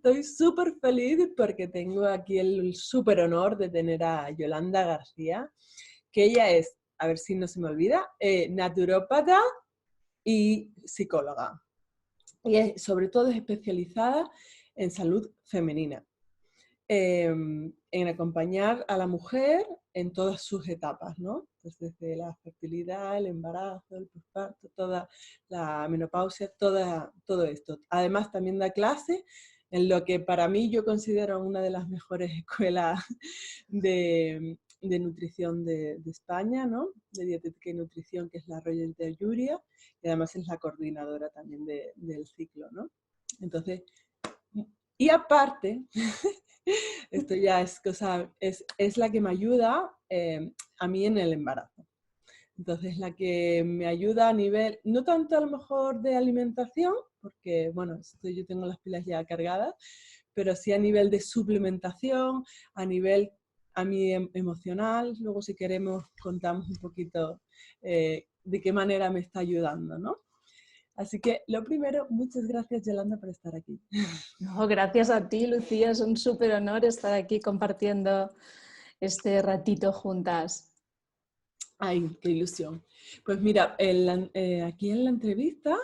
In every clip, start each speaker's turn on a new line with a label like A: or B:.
A: estoy súper feliz porque tengo aquí el súper honor de tener a Yolanda García, que ella es, a ver si no se me olvida, naturópata y psicóloga. Y sobre todo es especializada en salud femenina, en acompañar a la mujer en todas sus etapas, ¿no? Pues desde la fertilidad, el embarazo, el posparto, toda la menopausia, todo esto. Además también da clase en lo que para mí yo considero una de las mejores escuelas de nutrición de España, ¿no? De dietética y nutrición, que es la Royal Interjuria, y además es la coordinadora también del ciclo, ¿no? Entonces, y aparte, esto ya es cosa, es la que me ayuda a mí en el embarazo. Entonces, la que me ayuda a nivel, no tanto a lo mejor de alimentación, porque, bueno, yo tengo las pilas ya cargadas, pero sí a nivel de suplementación, a nivel a mí emocional. Luego, si queremos, contamos un poquito de qué manera me está ayudando, ¿no? Así que, lo primero, muchas gracias, Yolanda, por estar aquí.
B: No, gracias a ti, Lucía, es un súper honor estar aquí compartiendo este ratito juntas.
A: Ay, qué ilusión. Pues mira, aquí en la entrevista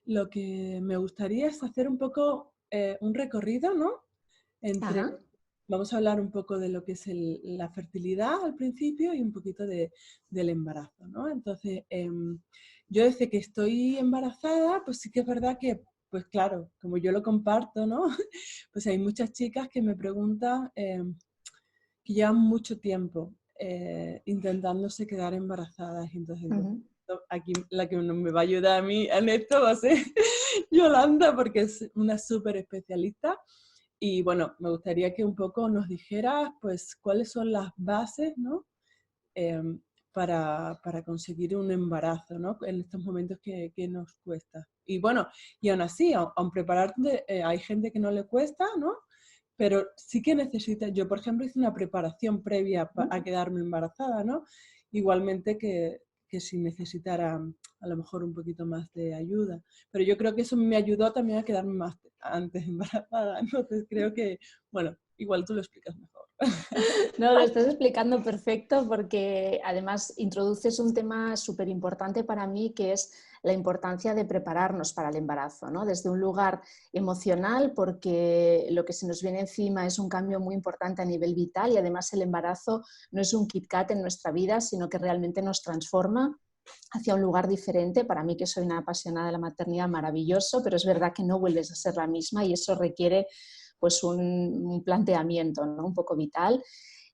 A: lo que me gustaría es hacer un poco un recorrido, ¿no?
B: Ajá.
A: Vamos a hablar un poco de lo que es la fertilidad al principio y un poquito del embarazo, ¿no? Entonces, yo desde que estoy embarazada, pues sí que es verdad que, pues claro, como yo lo comparto, ¿no? Pues hay muchas chicas que me preguntan que llevan mucho tiempo intentándose quedar embarazadas. Entonces, aquí la que me va a ayudar a mí en esto va a ser Yolanda, porque es una súper especialista. Y bueno, me gustaría que un poco nos dijeras, pues, cuáles son las bases, ¿no? Para conseguir un embarazo, ¿no? En estos momentos que nos cuesta. Y bueno, y aún así, aun prepararte, hay gente que no le cuesta, ¿no? Pero sí que necesita, yo por ejemplo hice una preparación previa a quedarme embarazada, ¿no? Igualmente que si necesitara a lo mejor un poquito más de ayuda. Pero yo creo que eso me ayudó también a quedarme más antes embarazada. Entonces creo que, bueno, igual tú lo explicas mejor.
B: No, lo estás explicando perfecto porque además introduces un tema súper importante para mí, que es la importancia de prepararnos para el embarazo, ¿no? Desde un lugar emocional, porque lo que se nos viene encima es un cambio muy importante a nivel vital y además el embarazo no es un Kit Kat en nuestra vida, sino que realmente nos transforma hacia un lugar diferente. Para mí, que soy una apasionada de la maternidad, maravilloso, pero es verdad que no vuelves a ser la misma y eso requiere pues un planteamiento, ¿no? Un poco vital.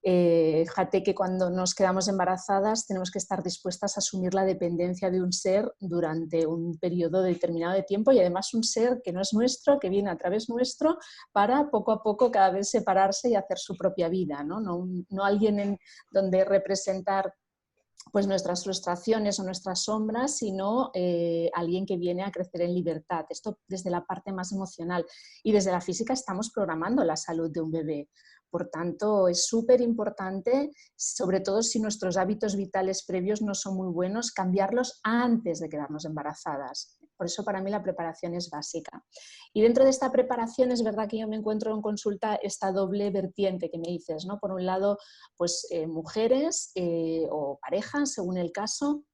B: Fíjate que cuando nos quedamos embarazadas tenemos que estar dispuestas a asumir la dependencia de un ser durante un periodo determinado de tiempo y además un ser que no es nuestro, que viene a través nuestro para poco a poco cada vez separarse y hacer su propia vida, ¿no? No alguien donde representar pues nuestras frustraciones o nuestras sombras, sino alguien que viene a crecer en libertad. Esto desde la parte más emocional. Y desde la física estamos programando la salud de un bebé. Por tanto, es súper importante, sobre todo si nuestros hábitos vitales previos no son muy buenos, cambiarlos antes de quedarnos embarazadas. Por eso para mí la preparación es básica. Y dentro de esta preparación es verdad que yo me encuentro en consulta esta doble vertiente que me dices, ¿no? Por un lado, pues mujeres o parejas, según el caso,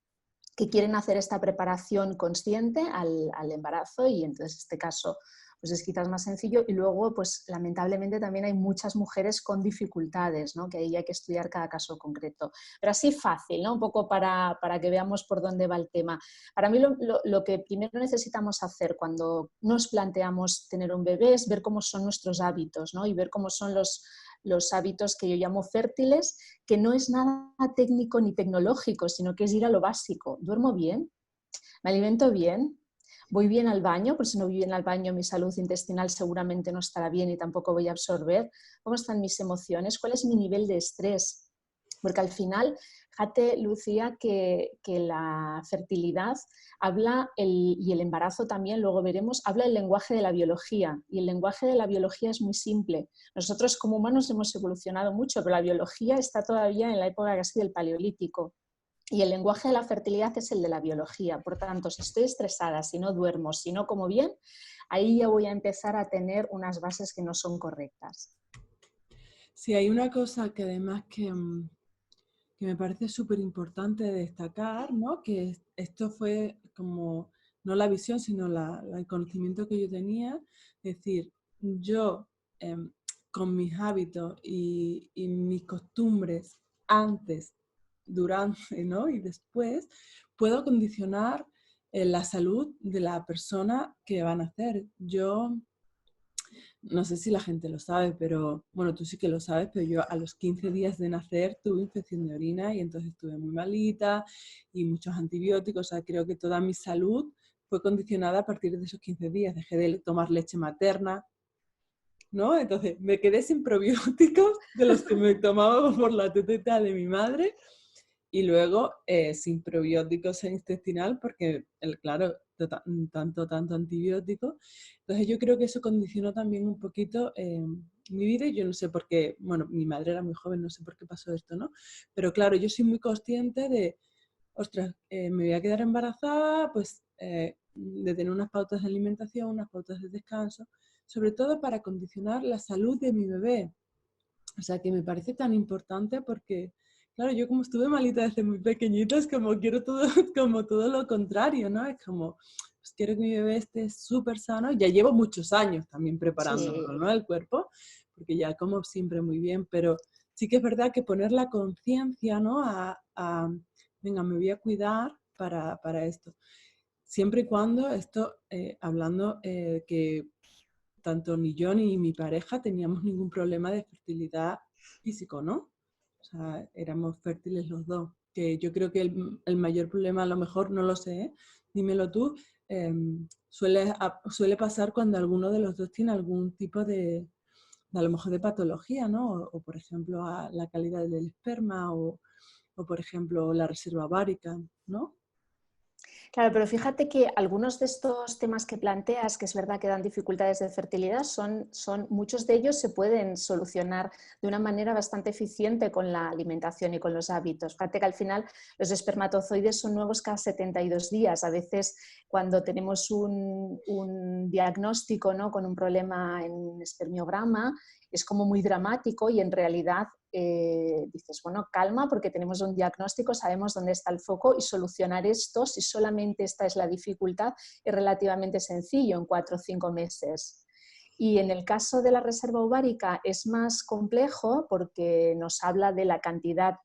B: que quieren hacer esta preparación consciente al embarazo y entonces en este caso pues es quizás más sencillo y luego pues lamentablemente también hay muchas mujeres con dificultades, ¿no? Que ahí hay que estudiar cada caso concreto. Pero así fácil, ¿no? Un poco para que veamos por dónde va el tema. Para mí lo que primero necesitamos hacer cuando nos planteamos tener un bebé es ver cómo son nuestros hábitos, ¿no? Y ver cómo son los hábitos que yo llamo fértiles, que no es nada técnico ni tecnológico, sino que es ir a lo básico. ¿Duermo bien? ¿Me alimento bien? ¿Voy bien al baño? Por si no voy bien al baño, mi salud intestinal seguramente no estará bien y tampoco voy a absorber. ¿Cómo están mis emociones? ¿Cuál es mi nivel de estrés? Porque al final, fíjate, Lucía, que la fertilidad habla, y el embarazo también, luego veremos, habla el lenguaje de la biología. Y el lenguaje de la biología es muy simple. Nosotros como humanos hemos evolucionado mucho, pero la biología está todavía en la época casi del Paleolítico. Y el lenguaje de la fertilidad es el de la biología. Por tanto, si estoy estresada, si no duermo, si no como bien, ahí ya voy a empezar a tener unas bases que no son correctas.
A: Sí, hay una cosa que además que me parece súper importante destacar, ¿no? Que esto fue como, no la visión, sino el conocimiento que yo tenía. Es decir, yo con mis hábitos y mis costumbres antes, durante, ¿no? Y después, puedo condicionar la salud de la persona que van a nacer. Yo no sé si la gente lo sabe, pero bueno, tú sí que lo sabes, pero yo a los 15 días de nacer tuve infección de orina y entonces estuve muy malita y muchos antibióticos. O sea, creo que toda mi salud fue condicionada a partir de esos 15 días. Dejé de tomar leche materna, ¿no? Entonces me quedé sin probióticos de los que me tomaba por la teteta de mi madre y luego sin probióticos intestinal porque, claro, tanto antibiótico. Entonces yo creo que eso condicionó también un poquito mi vida y yo no sé por qué, bueno, mi madre era muy joven, no sé por qué pasó esto, ¿no? Pero claro, yo soy muy consciente de, ostras, me voy a quedar embarazada, pues de tener unas pautas de alimentación, unas pautas de descanso, sobre todo para condicionar la salud de mi bebé. O sea, que me parece tan importante porque, claro, yo como estuve malita desde muy pequeñita, es como quiero todo, como todo lo contrario, ¿no? Es como, pues quiero que mi bebé esté súper sano. Ya llevo muchos años también preparándolo,
B: Sí.
A: ¿no? El cuerpo, porque ya como siempre muy bien, pero sí que es verdad que poner la conciencia, ¿no? Venga, me voy a cuidar para esto. Siempre y cuando esto, hablando que tanto ni yo ni mi pareja teníamos ningún problema de fertilidad físico, ¿no? O sea, éramos fértiles los dos. Que yo creo que el mayor problema, a lo mejor, no lo sé, ¿eh? Dímelo tú, suele pasar cuando alguno de los dos tiene algún tipo a lo mejor de patología, ¿no? O por ejemplo, la calidad del esperma o, por ejemplo, la reserva ovárica, ¿no?
B: Claro, pero fíjate que algunos de estos temas que planteas, que es verdad que dan dificultades de fertilidad, muchos de ellos se pueden solucionar de una manera bastante eficiente con la alimentación y con los hábitos. Fíjate que al final los espermatozoides son nuevos cada 72 días. A veces cuando tenemos un diagnóstico, ¿no?, con un problema en espermiograma, es como muy dramático y en realidad dices, bueno, calma porque tenemos un diagnóstico, sabemos dónde está el foco y solucionar esto, si solamente esta es la dificultad, es relativamente sencillo en 4 o 5 meses. Y en el caso de la reserva ovárica es más complejo porque nos habla de la cantidad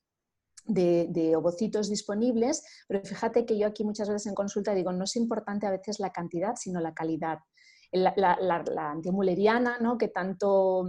B: de ovocitos disponibles, pero fíjate que yo aquí muchas veces en consulta digo, no es importante a veces la cantidad, sino la calidad. La antimulleriana, ¿no?, que tanto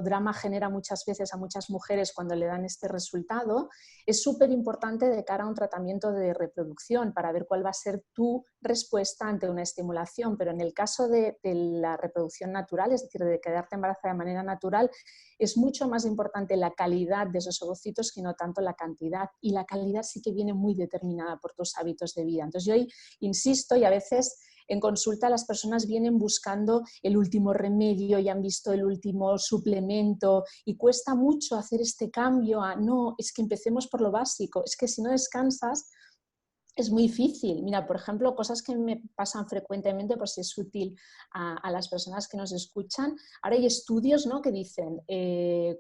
B: drama genera muchas veces a muchas mujeres cuando le dan este resultado, es súper importante de cara a un tratamiento de reproducción para ver cuál va a ser tu respuesta ante una estimulación, pero en el caso de la reproducción natural, es decir, de quedarte embarazada de manera natural, es mucho más importante la calidad de esos ovocitos que no tanto la cantidad, y la calidad sí que viene muy determinada por tus hábitos de vida. Entonces yo ahí insisto, y a veces en consulta las personas vienen buscando el último remedio y han visto el último suplemento y cuesta mucho hacer este cambio a no, es que empecemos por lo básico, es que si no descansas es muy difícil. Mira, por ejemplo, cosas que me pasan frecuentemente, por si es útil a las personas que nos escuchan. Ahora hay estudios, ¿no?, que dicen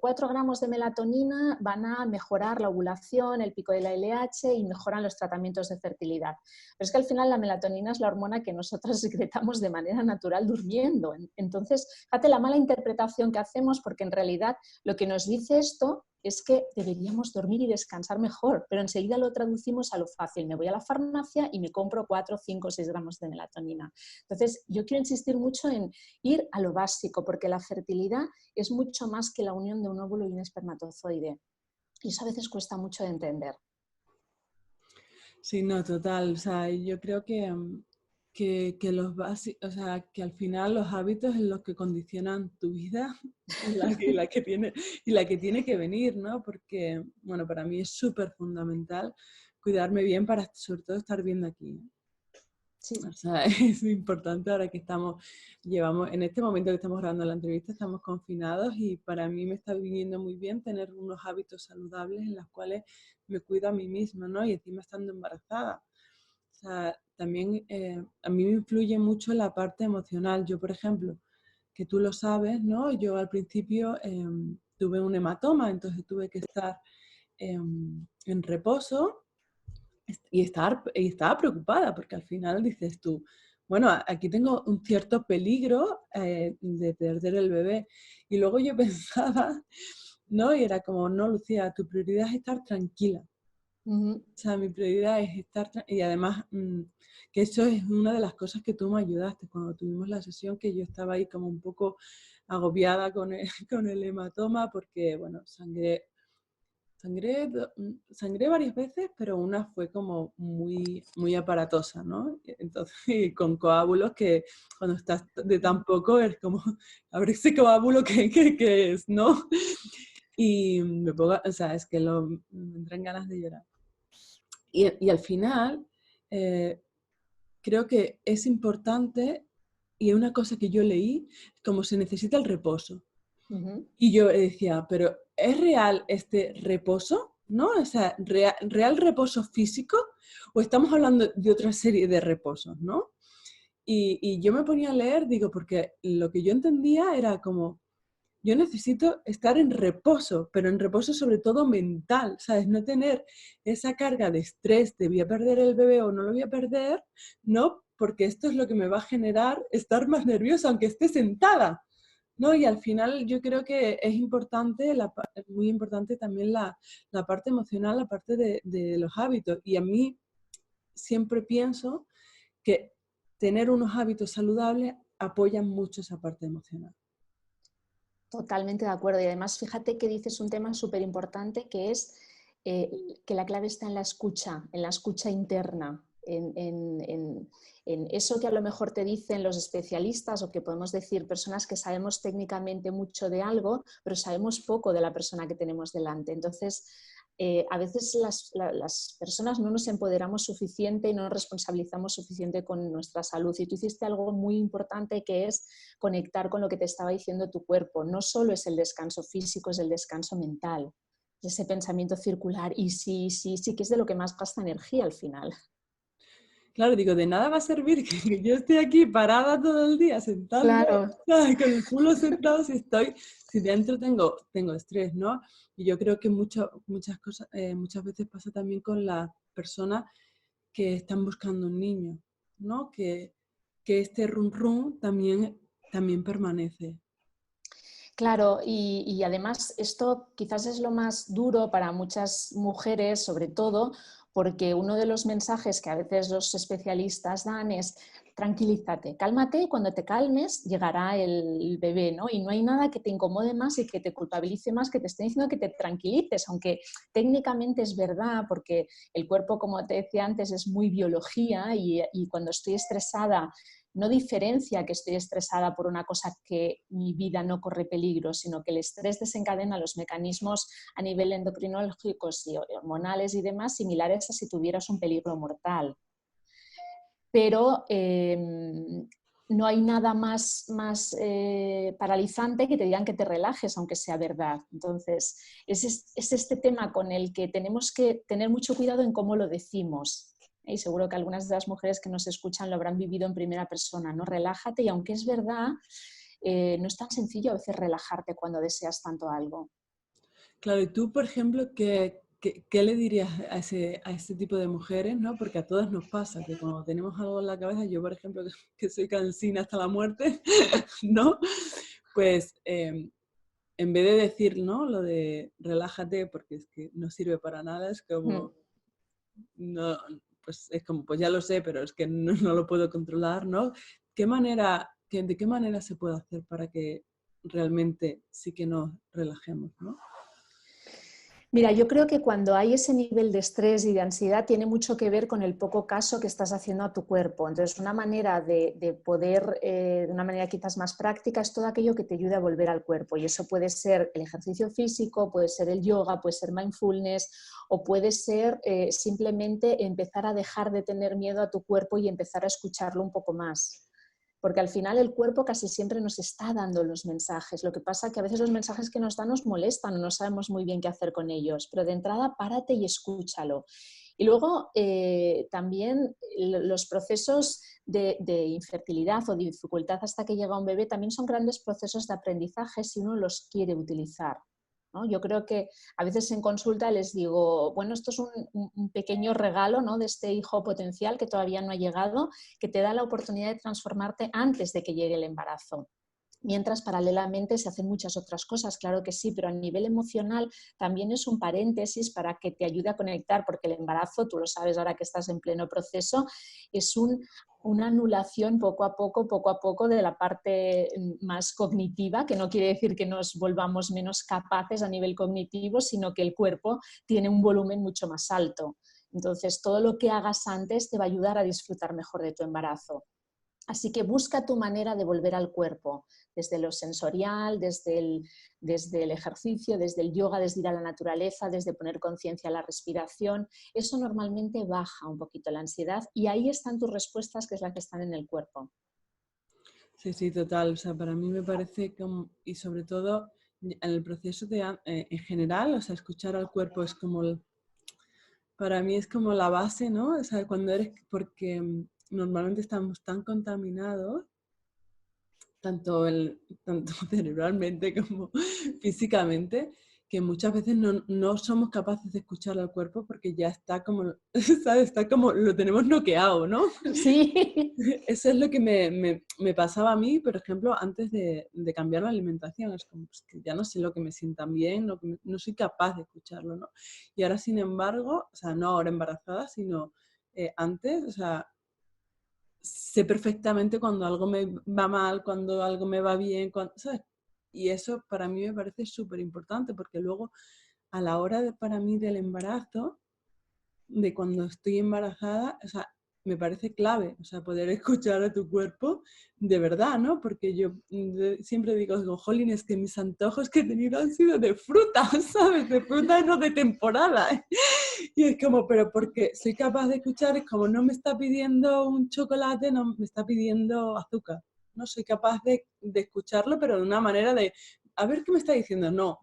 B: 4 gramos de melatonina van a mejorar la ovulación, el pico de la LH y mejoran los tratamientos de fertilidad. Pero es que al final la melatonina es la hormona que nosotros secretamos de manera natural durmiendo. Entonces, fíjate la mala interpretación que hacemos, porque en realidad lo que nos dice esto es que deberíamos dormir y descansar mejor, pero enseguida lo traducimos a lo fácil. Me voy a la farmacia y me compro 4, 5, 6 gramos de melatonina. Entonces, yo quiero insistir mucho en ir a lo básico, porque la fertilidad es mucho más que la unión de un óvulo y un espermatozoide. Y eso a veces cuesta mucho de entender.
A: Sí, no, total. O sea, yo creo que los o sea, que al final los hábitos son los que condicionan tu vida y la que tiene que venir, ¿no? Porque, bueno, para mí es súper fundamental cuidarme bien para, sobre todo, estar bien de aquí.
B: Sí.
A: O sea, es importante ahora que en este momento que estamos grabando la entrevista, estamos confinados y para mí me está viniendo muy bien tener unos hábitos saludables en los cuales me cuido a mí misma, ¿no? Y encima estando embarazada. sea, también a mí me influye mucho la parte emocional. Yo, por ejemplo, que tú lo sabes, ¿no? Yo al principio tuve un hematoma, entonces tuve que estar en reposo y estaba preocupada porque al final dices tú, bueno, aquí tengo un cierto peligro de perder el bebé. Y luego yo pensaba, ¿no? Y era como, no, Lucía, tu prioridad es estar tranquila.
B: Ujú.
A: O sea, mi prioridad es estar y además que eso es una de las cosas que tú me ayudaste cuando tuvimos la sesión, que yo estaba ahí como un poco agobiada con el, con el hematoma porque, bueno, sangré varias veces, pero una fue como muy, muy aparatosa, ¿no? Entonces, y con coágulos que cuando estás de tan poco es como, a ver ese coágulo que es, ¿no? Y me pongo, o sea, es que me entran ganas de llorar. Y al final, eh, creo que es importante, y una cosa que yo leí, como se necesita el reposo.
B: Ujú.
A: Y yo decía, pero ¿es real este reposo? ¿No? O sea, ¿real reposo físico? ¿O estamos hablando de otra serie de reposos? ¿No? Y yo me ponía a leer, digo, porque lo que yo entendía era como, yo necesito estar en reposo, pero en reposo sobre todo mental, ¿sabes? No tener esa carga de estrés de voy a perder el bebé o no lo voy a perder, ¿no? Porque esto es lo que me va a generar estar más nerviosa, aunque esté sentada, ¿no? Y al final yo creo que es importante, muy importante también la parte emocional, la parte de los hábitos. Y a mí siempre pienso que tener unos hábitos saludables apoyan mucho esa parte emocional.
B: Totalmente de acuerdo. Y además, fíjate que dices un tema súper importante que es que la clave está en la escucha interna, en eso que a lo mejor te dicen los especialistas o que podemos decir personas que sabemos técnicamente mucho de algo, pero sabemos poco de la persona que tenemos delante. Entonces, a veces las personas no nos empoderamos suficiente y no nos responsabilizamos suficiente con nuestra salud. Y tú hiciste algo muy importante que es conectar con lo que te estaba diciendo tu cuerpo. No solo es el descanso físico, es el descanso mental. Ese pensamiento circular y sí, sí, sí, que es de lo que más gasta energía al final.
A: Claro, digo, de nada va a servir que yo esté aquí parada todo el día, sentando,
B: Claro.
A: ¿sabes? Con el culo sentado si dentro tengo estrés, ¿no? Y yo creo que muchas cosas, muchas veces pasa también con las personas que están buscando un niño, ¿no? Que este run run también permanece.
B: Claro, y además esto quizás es lo más duro para muchas mujeres, sobre todo porque uno de los mensajes que a veces los especialistas dan es tranquilízate, cálmate y cuando te calmes llegará el bebé, ¿no? Y no hay nada que te incomode más y que te culpabilice más que te estén diciendo que te tranquilices, aunque técnicamente es verdad porque el cuerpo, como te decía antes, es muy biología y cuando estoy estresada no diferencia que estoy estresada por una cosa que mi vida no corre peligro, sino que el estrés desencadena los mecanismos a nivel endocrinológicos y hormonales y demás similares a si tuvieras un peligro mortal. Pero no hay nada más paralizante que te digan que te relajes, aunque sea verdad. Entonces, es este tema con el que tenemos que tener mucho cuidado en cómo lo decimos. Y seguro que algunas de las mujeres que nos escuchan lo habrán vivido en primera persona, ¿no? Relájate, y aunque es verdad, no es tan sencillo a veces relajarte cuando deseas tanto algo.
A: Claro, y tú, por ejemplo, ¿qué le dirías a ese tipo de mujeres, ¿no? Porque a todas nos pasa que cuando tenemos algo en la cabeza, yo, por ejemplo, que soy cansina hasta la muerte, ¿no? Pues en vez de decir, ¿no? Lo de relájate porque es que no sirve para nada, es
B: Mm.
A: como, no, pues es como, pues ya lo sé, pero es que no lo puedo controlar, ¿no? ¿De qué manera se puede hacer para que realmente sí que nos relajemos, ¿no?
B: Mira, yo creo que cuando hay ese nivel de estrés y de ansiedad tiene mucho que ver con el poco caso que estás haciendo a tu cuerpo. Entonces, una manera de poder, de una manera quizás más práctica, es todo aquello que te ayude a volver al cuerpo. Y eso puede ser el ejercicio físico, puede ser el yoga, puede ser mindfulness o puede ser simplemente empezar a dejar de tener miedo a tu cuerpo y empezar a escucharlo un poco más. Porque al final el cuerpo casi siempre nos está dando los mensajes. Lo que pasa es que a veces los mensajes que nos dan nos molestan o no sabemos muy bien qué hacer con ellos. Pero de entrada, párate y escúchalo. Y luego también los procesos de infertilidad o de dificultad hasta que llega un bebé también son grandes procesos de aprendizaje si uno los quiere utilizar, ¿no? Yo creo que a veces en consulta les digo, bueno, esto es un pequeño regalo, ¿no?, de este hijo potencial que todavía no ha llegado, que te da la oportunidad de transformarte antes de que llegue el embarazo. Mientras paralelamente se hacen muchas otras cosas, claro que sí, pero a nivel emocional también es un paréntesis para que te ayude a conectar, porque el embarazo, tú lo sabes ahora que estás en pleno proceso, es una anulación poco a poco de la parte más cognitiva, que no quiere decir que nos volvamos menos capaces a nivel cognitivo, sino que el cuerpo tiene un volumen mucho más alto. Entonces, todo lo que hagas antes te va a ayudar a disfrutar mejor de tu embarazo. Así que busca tu manera de volver al cuerpo, desde lo sensorial, desde el ejercicio, desde el yoga, desde ir a la naturaleza, desde poner conciencia a la respiración. Eso normalmente baja un poquito la ansiedad y ahí están tus respuestas, que es la que están en el cuerpo.
A: Sí, sí, total. O sea, para mí me parece como, y sobre todo en el proceso en general, o sea, escuchar al cuerpo es como, para mí es como la base, ¿no? O sea, porque normalmente estamos tan contaminados, tanto cerebralmente como físicamente, que muchas veces no somos capaces de escuchar al cuerpo porque ya está como, ¿sabes? Está como, lo tenemos noqueado, ¿no?
B: Sí.
A: Eso es lo que me pasaba a mí, por ejemplo, antes de cambiar la alimentación. Es como pues, que ya no sé lo que me sienta bien, no soy capaz de escucharlo, ¿no? Y ahora, sin embargo, o sea, no ahora embarazada, sino antes, o sea, sé perfectamente cuando algo me va mal, cuando algo me va bien, ¿sabes? Y eso para mí me parece súper importante porque luego a la hora para mí del embarazo, de cuando estoy embarazada, o sea, me parece clave, o sea, poder escuchar a tu cuerpo de verdad, ¿no? Porque yo siempre digo, jolín, es que mis antojos que he tenido han sido de fruta, ¿sabes? De fruta, no de temporada. Y es como, pero porque soy capaz de escuchar, es como no me está pidiendo un chocolate, no me está pidiendo azúcar. No soy capaz de escucharlo, pero de una manera de, a ver qué me está diciendo. No,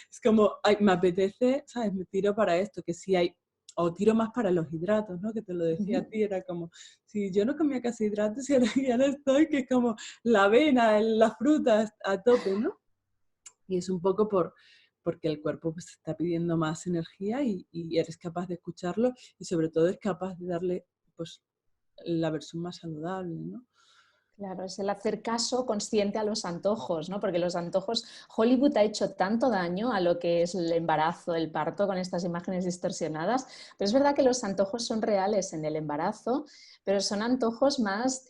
A: es como, ay, me apetece, ¿sabes? Me tiro para esto, que si hay, o tiro más para los hidratos, ¿no? Que te lo decía a ti, era como, si yo no comía casi hidratos y ahora ya no estoy, que es como la avena, la fruta a tope, ¿no? Y es un poco porque el cuerpo pues está pidiendo más energía y eres capaz de escucharlo y sobre todo es capaz de darle pues la versión más saludable, ¿no?
B: Claro, es el hacer caso consciente a los antojos, ¿no? Porque los antojos, Hollywood ha hecho tanto daño a lo que es el embarazo, el parto, con estas imágenes distorsionadas, pero es verdad que los antojos son reales en el embarazo, pero son antojos más,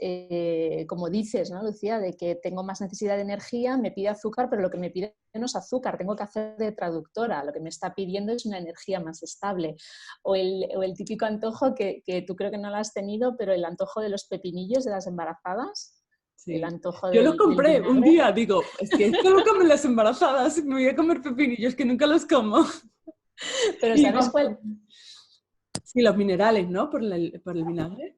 B: como dices, ¿no, Lucía? De que tengo más necesidad de energía, me pide azúcar, pero lo que me pide no es azúcar, tengo que hacer de traductora, lo que me está pidiendo es una energía más estable. O el típico antojo que tú creo que no lo has tenido, pero el antojo de los pepinillos de las embarazadas, el
A: Sí.
B: antojo
A: Yo los
B: del
A: compré un
B: vinagre.
A: día, digo, es que esto lo comen las embarazadas, me voy a comer pepinillos que nunca los como.
B: Pero
A: Y
B: ¿sabes cuál?
A: sí, los minerales, ¿no? Por el vinagre.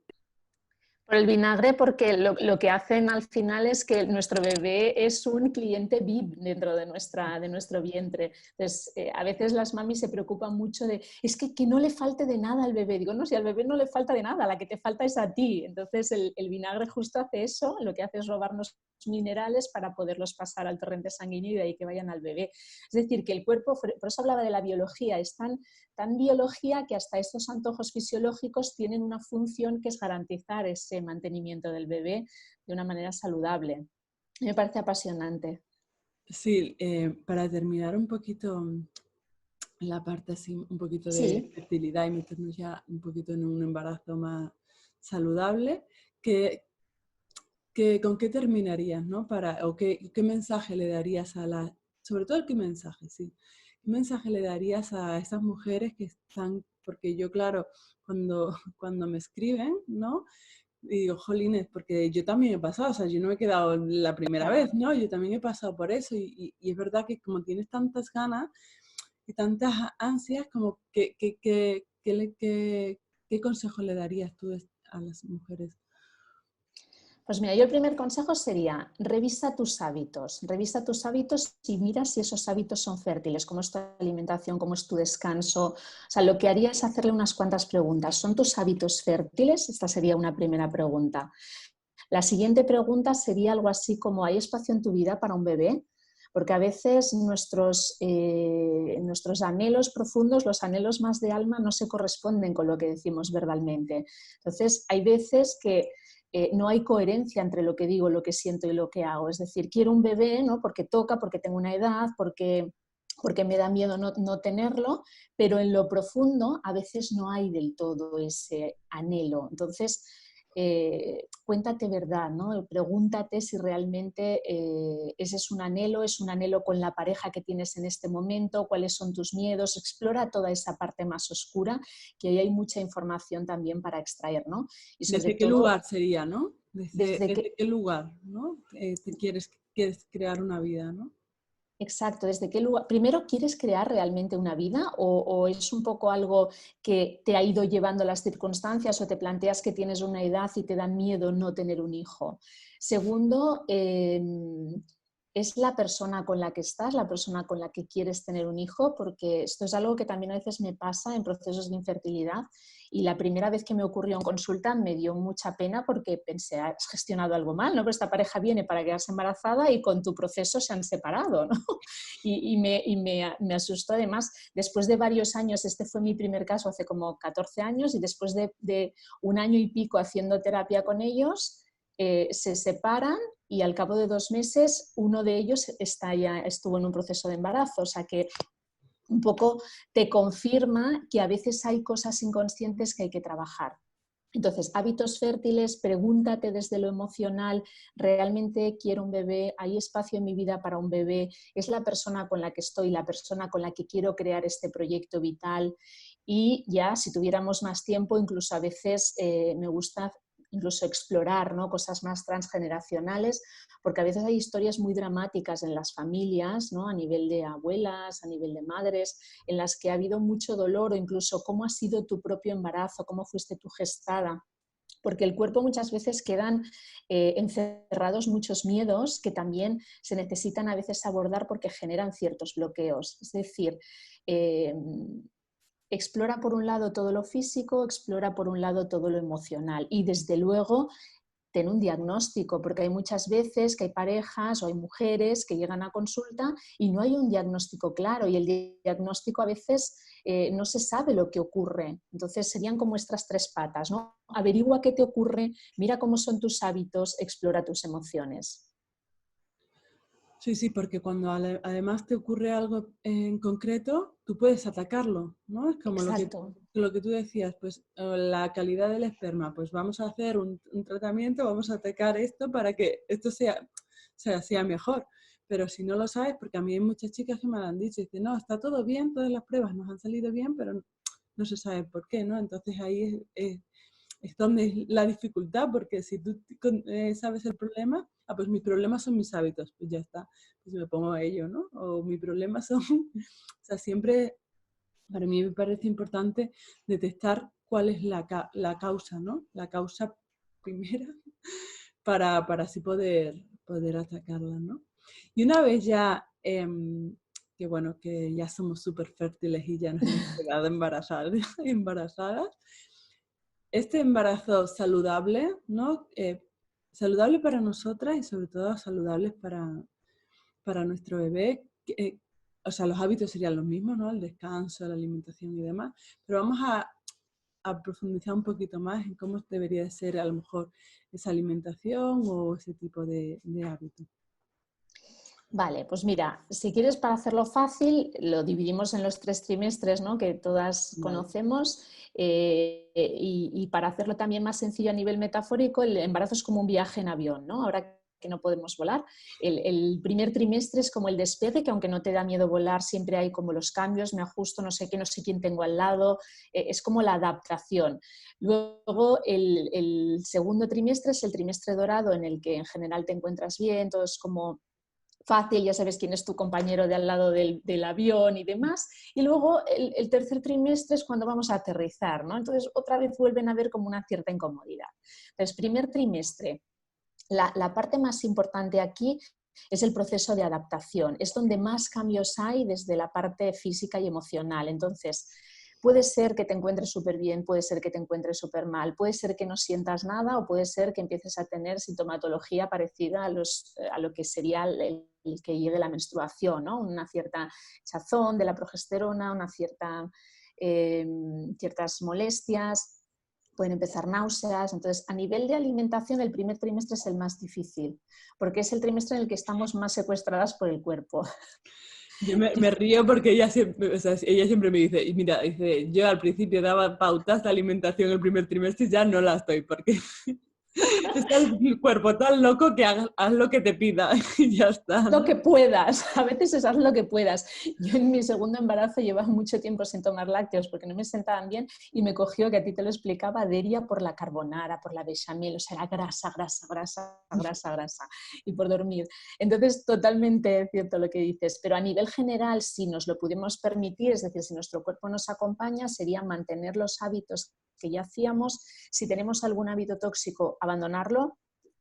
B: Por el vinagre, porque lo que hacen al final es que nuestro bebé es un cliente VIP dentro de nuestro vientre. Entonces, a veces las mamis se preocupan mucho de, es que no le falte de nada al bebé. Digo, no, si al bebé no le falta de nada, la que te falta es a ti. Entonces, el vinagre justo hace eso, lo que hace es robarnos minerales para poderlos pasar al torrente sanguíneo y de ahí que vayan al bebé. Es decir, que el cuerpo, por eso hablaba de la biología, es tan biología que hasta estos antojos fisiológicos tienen una función que es garantizar ese mantenimiento del bebé de una manera saludable. Me parece apasionante.
A: Sí, para terminar un poquito la parte así, un poquito de
B: Sí.
A: fertilidad y meternos ya un poquito en un embarazo más saludable, que, ¿con qué terminarías, no? O qué mensaje le darías sobre todo qué mensaje, sí. ¿Qué mensaje le darías a esas mujeres que están, porque yo, claro, cuando me escriben, ¿no? Y digo, jolines, porque yo también he pasado, o sea, yo no me he quedado la primera vez, ¿no? Yo también he pasado por eso y es verdad que como tienes tantas ganas y tantas ansias, como ¿qué consejo le darías tú a las mujeres?
B: Pues mira, yo el primer consejo sería, revisa tus hábitos y mira si esos hábitos son fértiles, cómo es tu alimentación, cómo es tu descanso. O sea, lo que haría es hacerle unas cuantas preguntas. ¿Son tus hábitos fértiles? Esta sería una primera pregunta. La siguiente pregunta sería algo así como, ¿hay espacio en tu vida para un bebé? Porque a veces nuestros anhelos profundos, los anhelos más de alma, no se corresponden con lo que decimos verbalmente. Entonces, hay veces que no hay coherencia entre lo que digo, lo que siento y lo que hago. Es decir, quiero un bebé, ¿no? Porque toca, porque tengo una edad, porque me da miedo no tenerlo, pero en lo profundo a veces no hay del todo ese anhelo. Entonces, cuéntate verdad, ¿no? Pregúntate si realmente ese es un anhelo con la pareja que tienes en este momento, cuáles son tus miedos, explora toda esa parte más oscura, que ahí hay mucha información también para extraer, ¿no? Y sobre
A: ¿Desde qué
B: todo,
A: lugar sería, no?
B: desde
A: ¿Desde
B: que,
A: qué lugar, no? Te quieres crear una vida, ¿no?
B: exacto, desde qué lugar, primero, ¿quieres crear realmente una vida o es un poco algo que te ha ido llevando las circunstancias o te planteas que tienes una edad y te da miedo no tener un hijo? Segundo, ¿es la persona con la que estás, la persona con la que quieres tener un hijo? Porque esto es algo que también a veces me pasa en procesos de infertilidad y la primera vez que me ocurrió en consulta me dio mucha pena porque pensé, has gestionado algo mal, ¿no? Pero esta pareja viene para quedarse embarazada y con tu proceso se han separado, ¿no? Me asustó además, después de varios años, este fue mi primer caso hace como 14 años y después de un año y pico haciendo terapia con ellos, se separan y al cabo de 2 meses uno de ellos estuvo en un proceso de embarazo, o sea que un poco te confirma que a veces hay cosas inconscientes que hay que trabajar. Entonces, hábitos fértiles, pregúntate desde lo emocional, ¿realmente quiero un bebé? ¿Hay espacio en mi vida para un bebé? ¿Es la persona con la que estoy, la persona con la que quiero crear este proyecto vital? Y ya, si tuviéramos más tiempo, incluso a veces me gusta incluso explorar, ¿no? Cosas más transgeneracionales, porque a veces hay historias muy dramáticas en las familias, ¿no? A nivel de abuelas, a nivel de madres, en las que ha habido mucho dolor o incluso cómo ha sido tu propio embarazo, cómo fuiste tú gestada. Porque el cuerpo muchas veces quedan encerrados muchos miedos que también se necesitan a veces abordar porque generan ciertos bloqueos. Es decir, explora por un lado todo lo físico, explora por un lado todo lo emocional y desde luego ten un diagnóstico, porque hay muchas veces que hay parejas o hay mujeres que llegan a consulta y no hay un diagnóstico claro y el diagnóstico a veces no se sabe lo que ocurre. Entonces serían como estas 3 patas, ¿no? Averigua qué te ocurre, mira cómo son tus hábitos, explora tus emociones.
A: Sí, sí, porque cuando además te ocurre algo en concreto, tú puedes atacarlo, ¿no? Es como
B: Exacto.
A: lo que tú decías, pues la calidad del esperma, pues vamos a hacer un tratamiento, vamos a atacar esto para que esto sea mejor. Pero si no lo sabes, porque a mí hay muchas chicas que me lo han dicho, dicen, no, está todo bien, todas las pruebas nos han salido bien, pero no se sabe por qué, ¿no? Entonces ahí es donde es la dificultad, porque si tú sabes el problema, pues mis problemas son mis hábitos, pues ya está, pues me pongo a ello, ¿no? O mis problemas son, o sea, siempre, para mí me parece importante detectar cuál es la causa, ¿no? La causa primera para así poder atacarla, ¿no? Y una vez ya, que bueno, que ya somos súper fértiles y ya nos hemos quedado embarazadas, este embarazo saludable, ¿no? Saludable para nosotras y sobre todo saludable para nuestro bebé. O sea, los hábitos serían los mismos, ¿no? El descanso, la alimentación y demás, pero vamos a profundizar un poquito más en cómo debería de ser a lo mejor esa alimentación o ese tipo de hábitos.
B: Vale, pues mira, si quieres para hacerlo fácil, lo dividimos en los 3 trimestres, ¿no? Que todas
A: Vale.
B: conocemos y para hacerlo también más sencillo a nivel metafórico, el embarazo es como un viaje en avión, ¿no? Ahora que no podemos volar, el primer trimestre es como el despegue, que aunque no te da miedo volar, siempre hay como los cambios, me ajusto, no sé qué, no sé quién tengo al lado, es como la adaptación. Luego el segundo trimestre es el trimestre dorado en el que en general te encuentras bien, todo es como fácil, ya sabes quién es tu compañero de al lado del avión y demás. Y luego el tercer trimestre es cuando vamos a aterrizar, ¿no? Entonces otra vez vuelven a ver como una cierta incomodidad. Entonces, primer trimestre, La parte más importante aquí es el proceso de adaptación. Es donde más cambios hay desde la parte física y emocional. Entonces, puede ser que te encuentres súper bien, puede ser que te encuentres súper mal, puede ser que no sientas nada o puede ser que empieces a tener sintomatología parecida a lo que sería el que llegue la menstruación, ¿no? Una cierta hinchazón de la progesterona, ciertas molestias, pueden empezar náuseas. Entonces, a nivel de alimentación, el primer trimestre es el más difícil, porque es el trimestre en el que estamos más secuestradas por el cuerpo.
A: Yo me río porque ella siempre me dice, y mira, dice, yo al principio daba pautas de alimentación el primer trimestre y ya no las doy porque está el cuerpo tan loco que haz lo que te pida y ya está, ¿no?
B: Lo que puedas, a veces es haz lo que puedas. Yo en mi segundo embarazo llevaba mucho tiempo sin tomar lácteos porque no me sentaban bien y me cogió, que a ti te lo explicaba, adhería por la carbonara, por la bechamel, o sea, era grasa, grasa, grasa, grasa, grasa, y por dormir. Entonces, totalmente cierto lo que dices, pero a nivel general, si nos lo pudimos permitir, es decir, si nuestro cuerpo nos acompaña, sería mantener los hábitos que ya hacíamos. Si tenemos algún hábito tóxico, abandonarlo.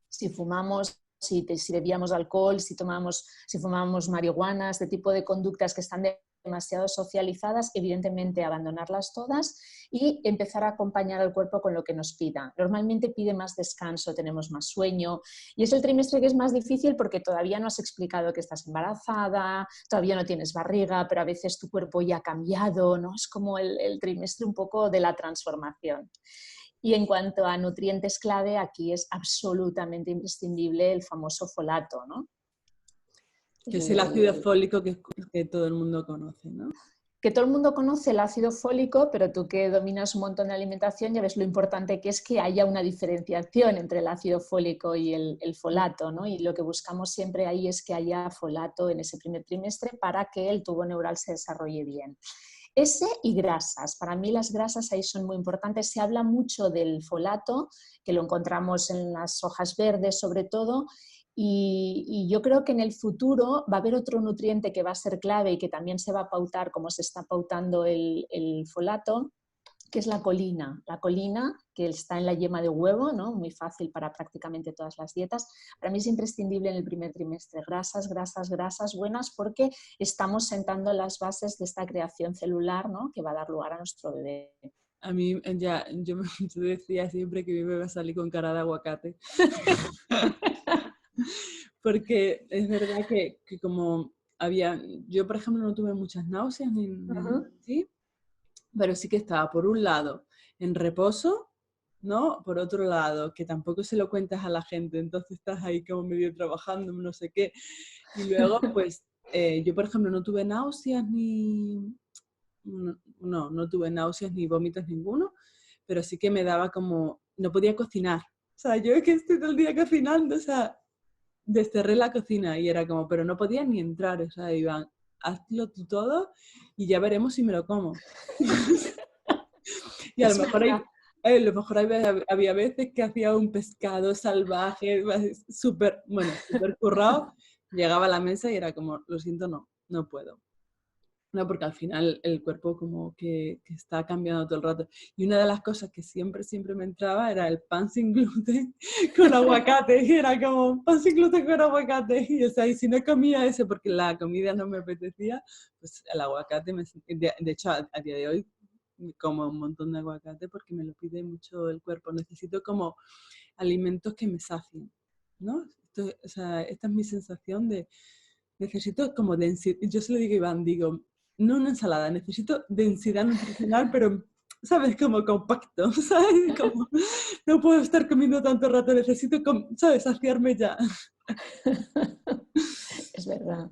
B: Si fumamos, si bebíamos alcohol, si fumábamos marihuana, este tipo de conductas que están demasiado socializadas, evidentemente abandonarlas todas y empezar a acompañar al cuerpo con lo que nos pida. Normalmente pide más descanso, tenemos más sueño y es el trimestre que es más difícil porque todavía no has explicado que estás embarazada, todavía no tienes barriga, pero a veces tu cuerpo ya ha cambiado, ¿no? Es como el trimestre un poco de la transformación. Y en cuanto a nutrientes clave, aquí es absolutamente imprescindible el famoso folato, ¿no?
A: Que es el ácido fólico que todo el mundo conoce, ¿no?
B: Que todo el mundo conoce el ácido fólico, pero tú que dominas un montón de alimentación ya ves lo importante que es que haya una diferenciación entre el ácido fólico y el folato, ¿no? Y lo que buscamos siempre ahí es que haya folato en ese primer trimestre para que el tubo neural se desarrolle bien. Ese y grasas. Para mí las grasas ahí son muy importantes. Se habla mucho del folato, que lo encontramos en las hojas verdes sobre todo, y yo creo que en el futuro va a haber otro nutriente que va a ser clave y que también se va a pautar como se está pautando el folato, que es la colina. La colina, que está en la yema de huevo, ¿no? Muy fácil para prácticamente todas las dietas. Para mí es imprescindible en el primer trimestre. Grasas, grasas, grasas buenas, porque estamos sentando las bases de esta creación celular, ¿no? Que va a dar lugar a nuestro bebé.
A: A mí, yo decía siempre que mi bebé va a salir con cara de aguacate. Porque es verdad que como yo por ejemplo no tuve muchas náuseas ni nada así, pero sí que estaba por un lado en reposo, ¿no? Por otro lado, que tampoco se lo cuentas a la gente, entonces estás ahí como medio trabajando, no sé qué. Y luego, pues, yo por ejemplo no tuve náuseas no tuve náuseas ni vómitos ninguno, pero sí que me daba como, no podía cocinar. O sea, yo es que estoy todo el día cocinando, o sea, desterré la cocina y era como, pero no podía ni entrar, o sea, Iván, hazlo tú todo y ya veremos si me lo como. Y a lo mejor había veces que hacía un pescado salvaje, súper currado, llegaba a la mesa y era como, lo siento, no puedo. No, porque al final el cuerpo como que está cambiando todo el rato. Y una de las cosas que siempre me entraba era el pan sin gluten con aguacate. Y era como, pan sin gluten con aguacate. Y, o sea, y si no comía ese porque la comida no me apetecía, pues el aguacate, de hecho a día de hoy como un montón de aguacate porque me lo pide mucho el cuerpo. Necesito como alimentos que me sacien, ¿no? O sea, esta es mi sensación de, necesito como densidad. Yo se lo digo a Iván, digo, no una ensalada, necesito densidad nutricional, pero, ¿sabes? Como compacto, ¿sabes? Como, no puedo estar comiendo tanto rato, necesito, ¿sabes? Saciarme ya.
B: Es verdad.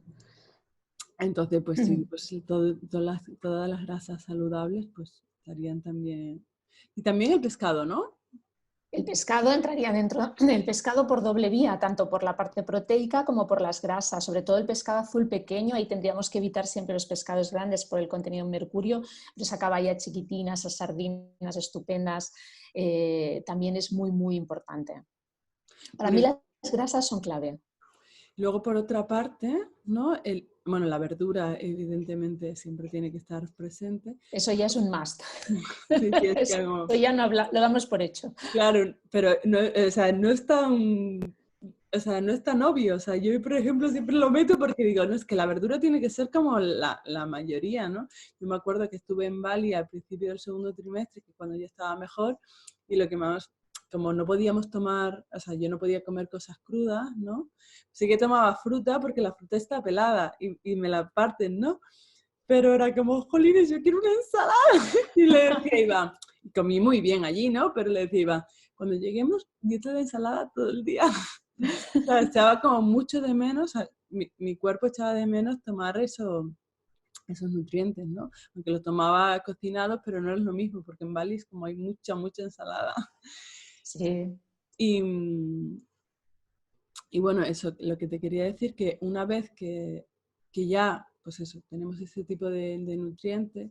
A: Entonces, pues sí, pues todas las grasas saludables, pues estarían también. Y también el pescado, ¿no?
B: El pescado entraría dentro del pescado por doble vía, tanto por la parte proteica como por las grasas, sobre todo el pescado azul pequeño. Ahí tendríamos que evitar siempre los pescados grandes por el contenido en mercurio, pero esa caballa chiquitina, esas sardinas estupendas, también es muy, muy importante. Para mí las grasas son clave.
A: Luego, por otra parte, ¿no? Bueno, la verdura, evidentemente, siempre tiene que estar presente.
B: Eso ya es un must.
A: Sí,
B: Eso ya no lo damos por hecho.
A: Claro, pero no, o sea, no es tan o sea, no es tan obvio. O sea, yo, por ejemplo, siempre lo meto porque digo, no, es que la verdura tiene que ser como la mayoría, ¿no? Yo me acuerdo que estuve en Bali al principio del segundo trimestre, que cuando ya estaba mejor, y lo que más, como no podíamos tomar, o sea, yo no podía comer cosas crudas, ¿no? Sí que tomaba fruta porque la fruta está pelada y me la parten, ¿no? Pero era como, jolines, yo quiero una ensalada. Y le decía a Iván, y comí muy bien allí, ¿no? Pero le decía a Iván, cuando lleguemos, dieta de ensalada todo el día. O sea, echaba como mucho de menos, o sea, mi cuerpo echaba de menos tomar esos nutrientes, ¿no? Aunque los tomaba cocinados, pero no es lo mismo, porque en Bali es como hay mucha ensalada.
B: Sí.
A: Y, y bueno, eso, lo que te quería decir, que una vez que ya, pues eso, tenemos ese tipo de nutrientes,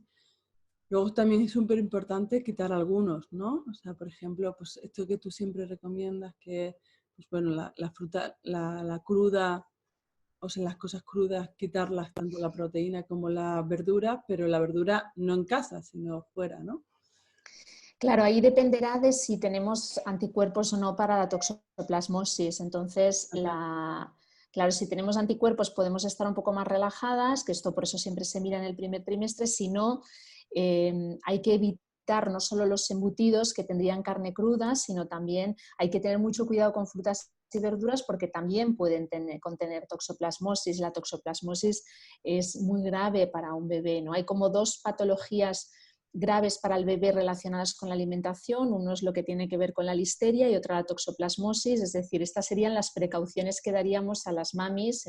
A: luego también es súper importante quitar algunos, ¿no? O sea, por ejemplo, pues esto que tú siempre recomiendas, que, pues bueno, la fruta, la cruda, o sea, las cosas crudas, quitarlas, tanto la proteína como la verdura, pero la verdura no en casa, sino fuera, ¿no?
B: Claro, ahí dependerá de si tenemos anticuerpos o no para la toxoplasmosis. Entonces, claro, si tenemos anticuerpos podemos estar un poco más relajadas, que esto por eso siempre se mira en el primer trimestre. Si no, hay que evitar no solo los embutidos que tendrían carne cruda, sino también hay que tener mucho cuidado con frutas y verduras porque también pueden contener toxoplasmosis. La toxoplasmosis es muy grave para un bebé, ¿no? Hay como dos patologías graves para el bebé relacionadas con la alimentación. Uno es lo que tiene que ver con la listeria y otra la toxoplasmosis, es decir, estas serían las precauciones que daríamos a las mamis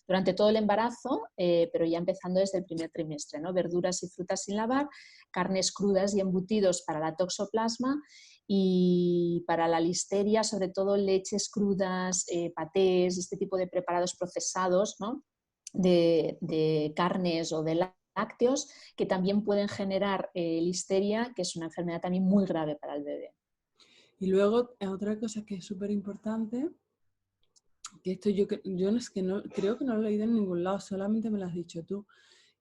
B: durante todo el embarazo, pero ya empezando desde el primer trimestre, ¿no? Verduras y frutas sin lavar, carnes crudas y embutidos para la toxoplasma y para la listeria, sobre todo leches crudas, patés, este tipo de preparados procesados, ¿no? de carnes o de lácteos que también pueden generar listeria, que es una enfermedad también muy grave para el bebé.
A: Y luego, otra cosa que es súper importante, que esto yo no es que no, creo que no lo he leído en ningún lado, solamente me lo has dicho tú,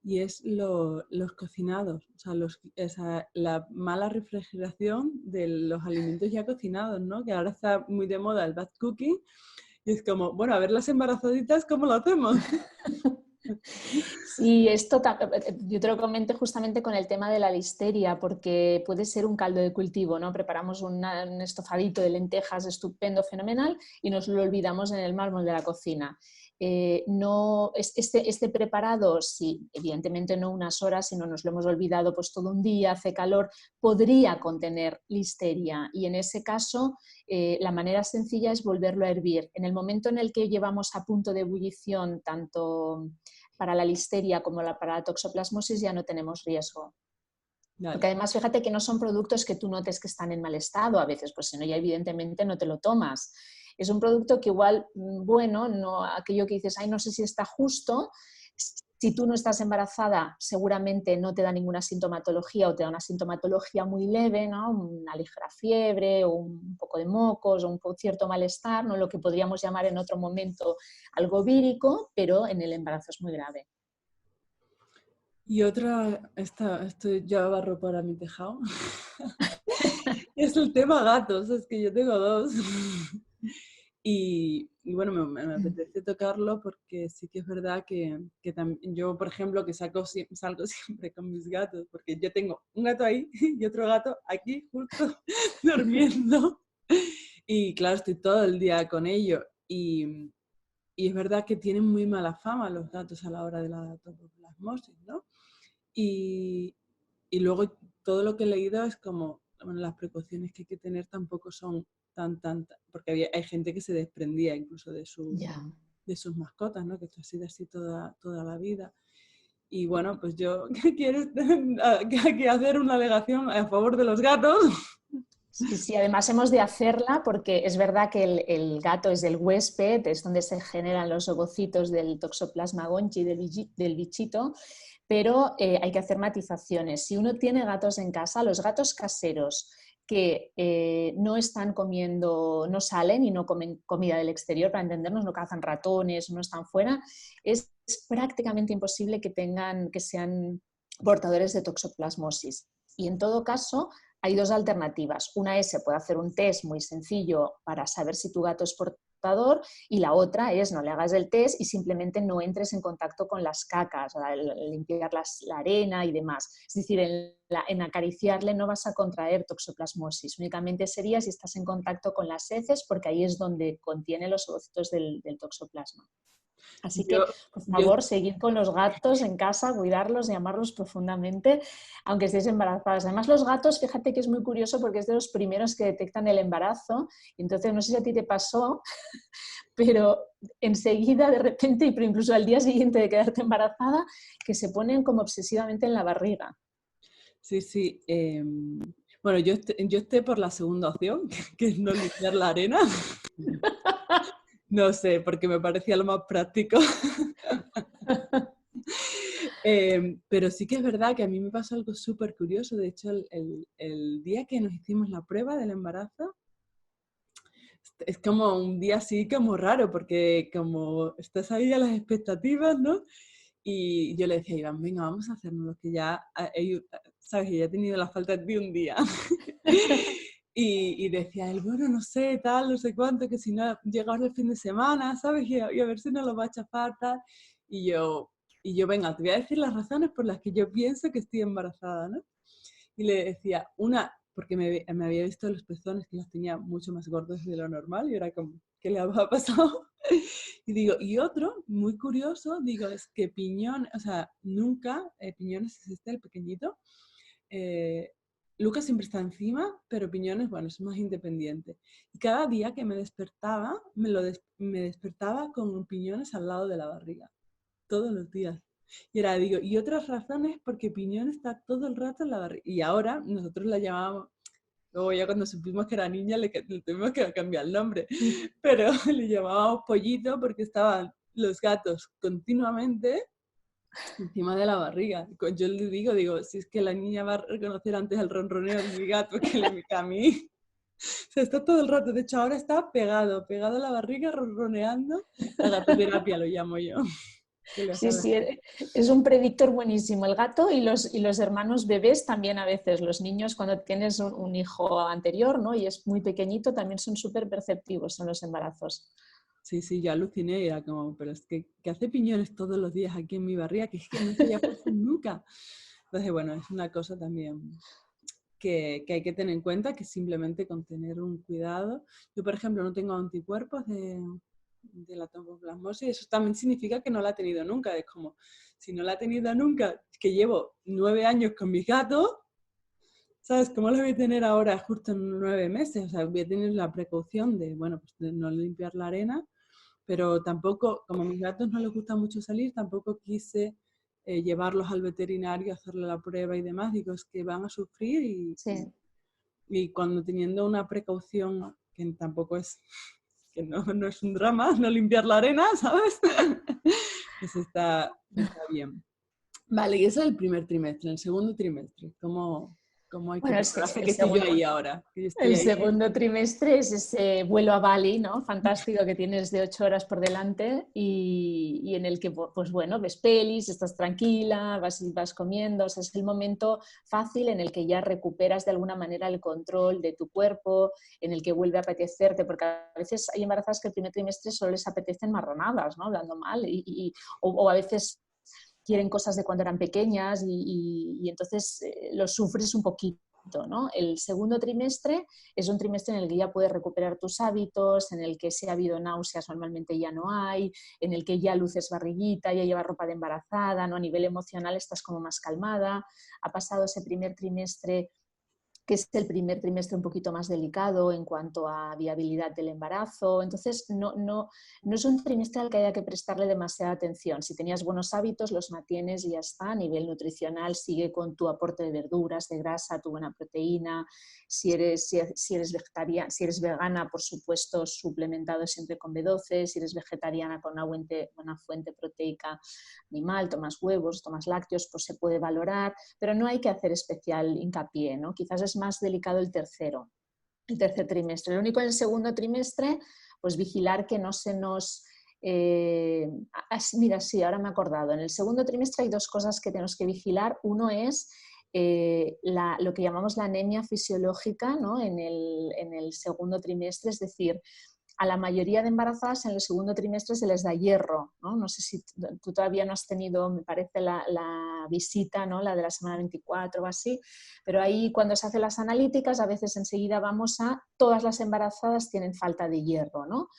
A: y es los cocinados, o sea, la mala refrigeración de los alimentos ya cocinados, ¿no? Que ahora está muy de moda el bad cooking, y es como, bueno, a ver las embarazaditas, ¿cómo lo hacemos?
B: Sí, esto yo te lo comento justamente con el tema de la listeria, porque puede ser un caldo de cultivo, ¿no? Preparamos un estofadito de lentejas estupendo, fenomenal, y nos lo olvidamos en el mármol de la cocina. No, este preparado, sí, evidentemente no unas horas, sino nos lo hemos olvidado pues todo un día, hace calor, podría contener listeria y en ese caso la manera sencilla es volverlo a hervir. En el momento en el que llevamos a punto de ebullición tanto para la listeria como para la toxoplasmosis ya no tenemos riesgo.
A: Vale.
B: Porque además fíjate que no son productos que tú notes que están en mal estado a veces, pues si no ya evidentemente no te lo tomas. Es un producto que igual, bueno, no aquello que dices, ay, no sé si está justo. Si tú no estás embarazada, seguramente no te da ninguna sintomatología o te da una sintomatología muy leve, ¿no? Una ligera fiebre o un poco de mocos o un cierto malestar, ¿no? Lo que podríamos llamar en otro momento algo vírico, pero en el embarazo es muy grave.
A: Y otra, esto ya barro para mi tejado, es el tema gatos, es que yo tengo dos. Y bueno, me apetece tocarlo porque sí que es verdad que yo, por ejemplo, que salgo siempre con mis gatos, porque yo tengo un gato ahí y otro gato aquí justo durmiendo. Y claro, estoy todo el día con ellos. Y es verdad que tienen muy mala fama los gatos a la hora de la toxoplasmosis, ¿no? Y, y luego todo lo que he leído es como, bueno, las precauciones que hay que tener tampoco son porque hay gente que se desprendía incluso de sus mascotas, ¿no? Que esto ha sido así toda la vida. Y bueno, pues yo quiero aquí hacer una alegación a favor de los gatos.
B: Sí, sí, además hemos de hacerla porque es verdad que el gato es el huésped, es donde se generan los ovocitos del Toxoplasma gondii, del bichito, pero hay que hacer matizaciones. Si uno tiene gatos en casa, los gatos caseros que no están comiendo, no salen y no comen comida del exterior, para entendernos, no cazan ratones, no están fuera, es prácticamente imposible que sean portadores de toxoplasmosis. Y en todo caso, hay dos alternativas. Una es, se puede hacer un test muy sencillo para saber si tu gato es y la otra es no le hagas el test y simplemente no entres en contacto con las cacas, limpiar la arena y demás. Es decir, en acariciarle no vas a contraer toxoplasmosis, únicamente sería si estás en contacto con las heces, porque ahí es donde contiene los ovocitos del toxoplasma. Así que,
A: Yo,
B: por
A: yo,
B: favor, seguid con los gatos en casa, cuidarlos y amarlos profundamente, aunque estéis embarazadas. Además, los gatos, fíjate que es muy curioso porque es de los primeros que detectan el embarazo. Entonces, no sé si a ti te pasó, pero enseguida, de repente, pero incluso al día siguiente de quedarte embarazada, que se ponen como obsesivamente en la barriga.
A: sí, sí. Bueno, yo esté por la segunda opción, que es no limpiar la arena. No sé, porque me parecía lo más práctico. Pero sí que es verdad que a mí me pasó algo súper curioso. De hecho, el día que nos hicimos la prueba del embarazo, es como un día así como raro, porque como estás ahí a las expectativas, ¿no? Y yo le decía a Iván, venga, vamos a hacernos lo que ya, sabes, que ya he tenido la falta de un día. Y decía él, bueno, no sé, tal, no sé cuánto, que si no llega ahora el fin de semana, ¿sabes? Y a ver si no lo va a chafar, tal. Y yo, venga, te voy a decir las razones por las que yo pienso que estoy embarazada, ¿no? Y le decía, una, porque me había visto los pezones que los tenía mucho más gordos de lo normal y era como, ¿qué le había pasado? Y digo, y otro, muy curioso, digo, es que Piñón, o sea, nunca, Piñones es el pequeñito, Lucas siempre está encima, pero Piñones, bueno, es más independiente. Y cada día que me despertaba, me despertaba con Piñones al lado de la barriga, todos los días. Y ahora digo, y otras razones porque Piñón está todo el rato en la barriga. Y ahora nosotros la llamábamos, luego ya cuando supimos que era niña le tuvimos que cambiar el nombre, pero le llamábamos Pollito porque estaban los gatos continuamente encima de la barriga. Yo le digo, si es que la niña va a reconocer antes el ronroneo de mi gato que a mí. O sea, está todo el rato, de hecho ahora está pegado a la barriga, ronroneando. La gatoterapia lo llamo yo.
B: Sí, sí, es un predictor buenísimo. El gato y los hermanos bebés también a veces. Los niños cuando tienes un hijo anterior, ¿no? Y es muy pequeñito, también son súper perceptivos en los embarazos.
A: Sí, sí, yo aluciné y era como, pero es que hace Piñones todos los días aquí en mi barriga, que es que no se había puesto nunca. Entonces, bueno, es una cosa también que hay que tener en cuenta, que simplemente con tener un cuidado. Yo, por ejemplo, no tengo anticuerpos de la toxoplasmosis, eso también significa que no la he tenido nunca. Es como, si no la he tenido nunca, que llevo 9 años con mis gatos, ¿sabes? ¿Cómo la voy a tener ahora justo en 9 meses? O sea, voy a tener la precaución de, bueno, pues de no limpiar la arena, pero tampoco, como a mis gatos no les gusta mucho salir, tampoco quise llevarlos al veterinario a hacerle la prueba y demás. Digo, es que van a sufrir
B: Sí.
A: y cuando teniendo una precaución que tampoco es, que no es un drama, no limpiar la arena, ¿sabes? Pues está bien. Vale, y eso es el primer trimestre. En el segundo trimestre, ¿cómo hay que
B: Bueno,
A: prepararse? Que estoy yo ahí ahora, que yo estoy
B: el
A: ahí.
B: segundo trimestre es ese vuelo a Bali, ¿no? Fantástico que tienes de 8 horas por delante y en el que, pues bueno, ves pelis, estás tranquila, vas comiendo, o sea, es el momento fácil en el que ya recuperas de alguna manera el control de tu cuerpo, en el que vuelve a apetecerte, porque a veces hay embarazadas que el primer trimestre solo les apetecen marronadas, ¿no? Hablando mal, o a veces quieren cosas de cuando eran pequeñas y entonces lo sufres un poquito. ¿No? El segundo trimestre es un trimestre en el que ya puedes recuperar tus hábitos, en el que si ha habido náuseas normalmente ya no hay, en el que ya luces barriguita, ya llevas ropa de embarazada, ¿no? A nivel emocional estás como más calmada, ha pasado ese primer trimestre que es el primer trimestre un poquito más delicado en cuanto a viabilidad del embarazo. Entonces, no es un trimestre al que haya que prestarle demasiada atención. Si tenías buenos hábitos, los mantienes y ya está. A nivel nutricional, sigue con tu aporte de verduras, de grasa, tu buena proteína. Si eres vegetariana, si eres vegana, por supuesto, suplementado siempre con B12. Si eres vegetariana, con una fuente proteica animal, tomas huevos, tomas lácteos, pues se puede valorar, pero no hay que hacer especial hincapié, ¿no? Quizás es más delicado el tercer trimestre. Lo único en el segundo trimestre, pues vigilar que no se nos... mira, sí, ahora me he acordado. En el segundo trimestre hay dos cosas que tenemos que vigilar. Uno es lo que llamamos la anemia fisiológica, ¿no? En el segundo trimestre, es decir, a la mayoría de embarazadas en el segundo trimestre se les da hierro, ¿no? No sé si tú todavía no has tenido, me parece, la visita, ¿no? La de la semana 24 o así, pero ahí cuando se hacen las analíticas a veces enseguida vamos a todas las embarazadas tienen falta de hierro, ¿no?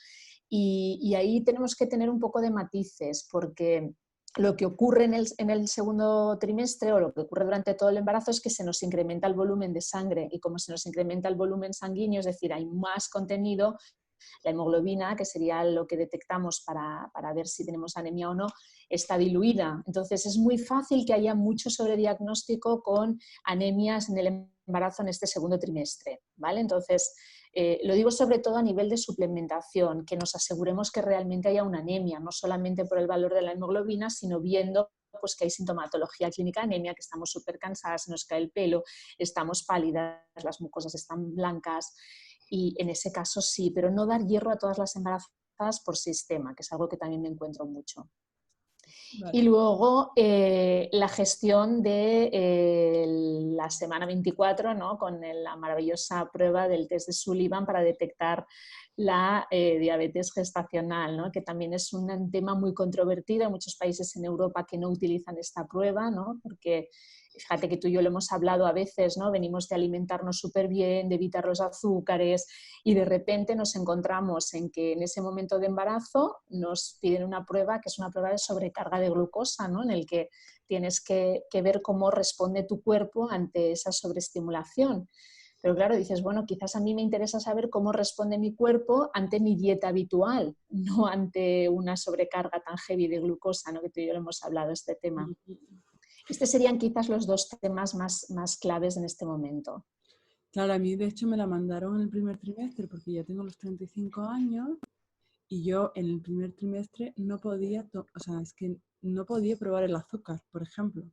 B: Y ahí tenemos que tener un poco de matices porque lo que ocurre en el segundo trimestre o lo que ocurre durante todo el embarazo es que se nos incrementa el volumen de sangre y como se nos incrementa el volumen sanguíneo, es decir, hay más contenido, la hemoglobina, que sería lo que detectamos para ver si tenemos anemia o no, está diluida. Entonces es muy fácil que haya mucho sobrediagnóstico con anemias en el embarazo en este segundo trimestre, ¿vale? Entonces, lo digo sobre todo a nivel de suplementación, que nos aseguremos que realmente haya una anemia, no solamente por el valor de la hemoglobina, sino viendo pues, que hay sintomatología clínica de anemia, que estamos súper cansadas, se nos cae el pelo, estamos pálidas, las mucosas están blancas, y en ese caso sí, pero no dar hierro a todas las embarazadas por sistema, que es algo que también me encuentro mucho.
A: Vale.
B: Y luego la gestión de la semana 24, ¿no? Con la maravillosa prueba del test de Sullivan para detectar la diabetes gestacional, ¿no? Que también es un tema muy controvertido. Hay muchos países en Europa que no utilizan esta prueba, ¿no? Porque fíjate que tú y yo lo hemos hablado a veces, ¿no? Venimos de alimentarnos súper bien, de evitar los azúcares y de repente nos encontramos en que en ese momento de embarazo nos piden una prueba que es una prueba de sobrecarga de glucosa, ¿no? En el que tienes que ver cómo responde tu cuerpo ante esa sobreestimulación. Pero claro, dices, bueno, quizás a mí me interesa saber cómo responde mi cuerpo ante mi dieta habitual, no ante una sobrecarga tan heavy de glucosa, ¿no? Que tú y yo lo hemos hablado, este tema. Estos serían quizás los dos temas más claves en este momento.
A: Claro, a mí de hecho me la mandaron en el primer trimestre porque ya tengo los 35 años y yo en el primer trimestre no podía, o sea, es que no podía probar el azúcar, por ejemplo.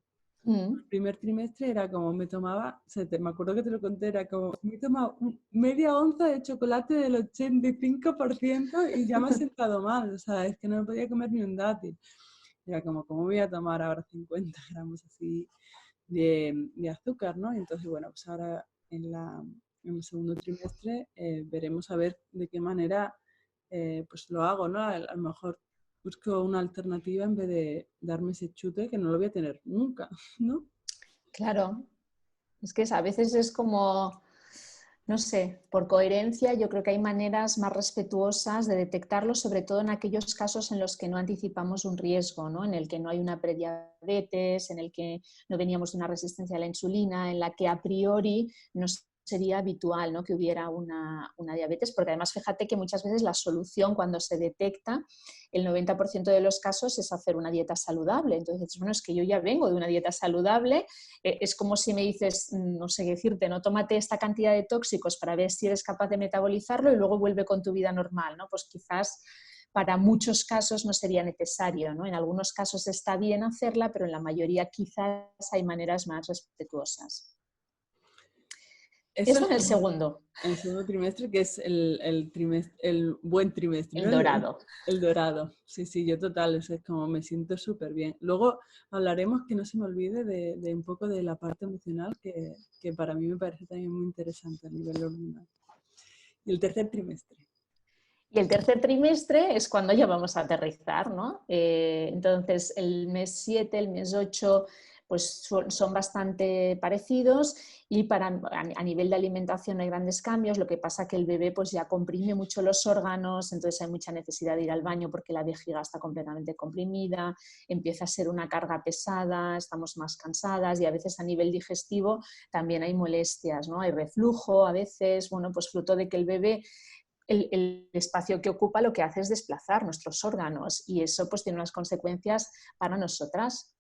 A: El primer trimestre era como me tomaba, me acuerdo que te lo conté, era como me tomaba media onza de chocolate del 85% y ya me ha sentado mal, o sea, es que no me podía comer ni un dátil. Era como, ¿cómo voy a tomar ahora 50 gramos así de azúcar, ¿no? Y entonces, bueno, pues ahora en el segundo trimestre veremos a ver de qué manera pues lo hago, ¿no? A lo mejor busco una alternativa en vez de darme ese chute que no lo voy a tener nunca, ¿no?
B: Claro, es que a veces es como, no sé, por coherencia yo creo que hay maneras más respetuosas de detectarlo, sobre todo en aquellos casos en los que no anticipamos un riesgo, ¿no? En el que no hay una prediabetes, en el que no veníamos de una resistencia a la insulina, en la que a priori nos sería habitual, ¿no? Que hubiera una diabetes, porque además fíjate que muchas veces la solución cuando se detecta, el 90% de los casos es hacer una dieta saludable. Entonces, bueno, es que yo ya vengo de una dieta saludable, es como si me dices, no sé qué decirte, no tómate esta cantidad de tóxicos para ver si eres capaz de metabolizarlo y luego vuelve con tu vida normal, ¿no? Pues quizás para muchos casos no sería necesario, ¿no? En algunos casos está bien hacerla, pero en la mayoría quizás hay maneras más respetuosas.
A: Eso
B: Esto
A: es
B: en el segundo,
A: el segundo trimestre, que es el buen trimestre,
B: el
A: ¿no?
B: dorado.
A: El dorado. Sí, sí, yo total, es como me siento súper bien. Luego hablaremos, que no se me olvide, de un poco de la parte emocional, que para mí me parece también muy interesante a nivel hormonal. Y el tercer trimestre.
B: Y el tercer trimestre es cuando ya vamos a aterrizar, ¿no? Entonces, el mes 7, el mes 8, pues son bastante parecidos y a nivel de alimentación no hay grandes cambios, lo que pasa que el bebé pues ya comprime mucho los órganos, entonces hay mucha necesidad de ir al baño porque la vejiga está completamente comprimida, empieza a ser una carga pesada, estamos más cansadas y a veces a nivel digestivo también hay molestias, ¿no? Hay reflujo a veces, bueno, pues fruto de que el bebé el espacio que ocupa lo que hace es desplazar nuestros órganos y eso pues tiene unas consecuencias para nosotras.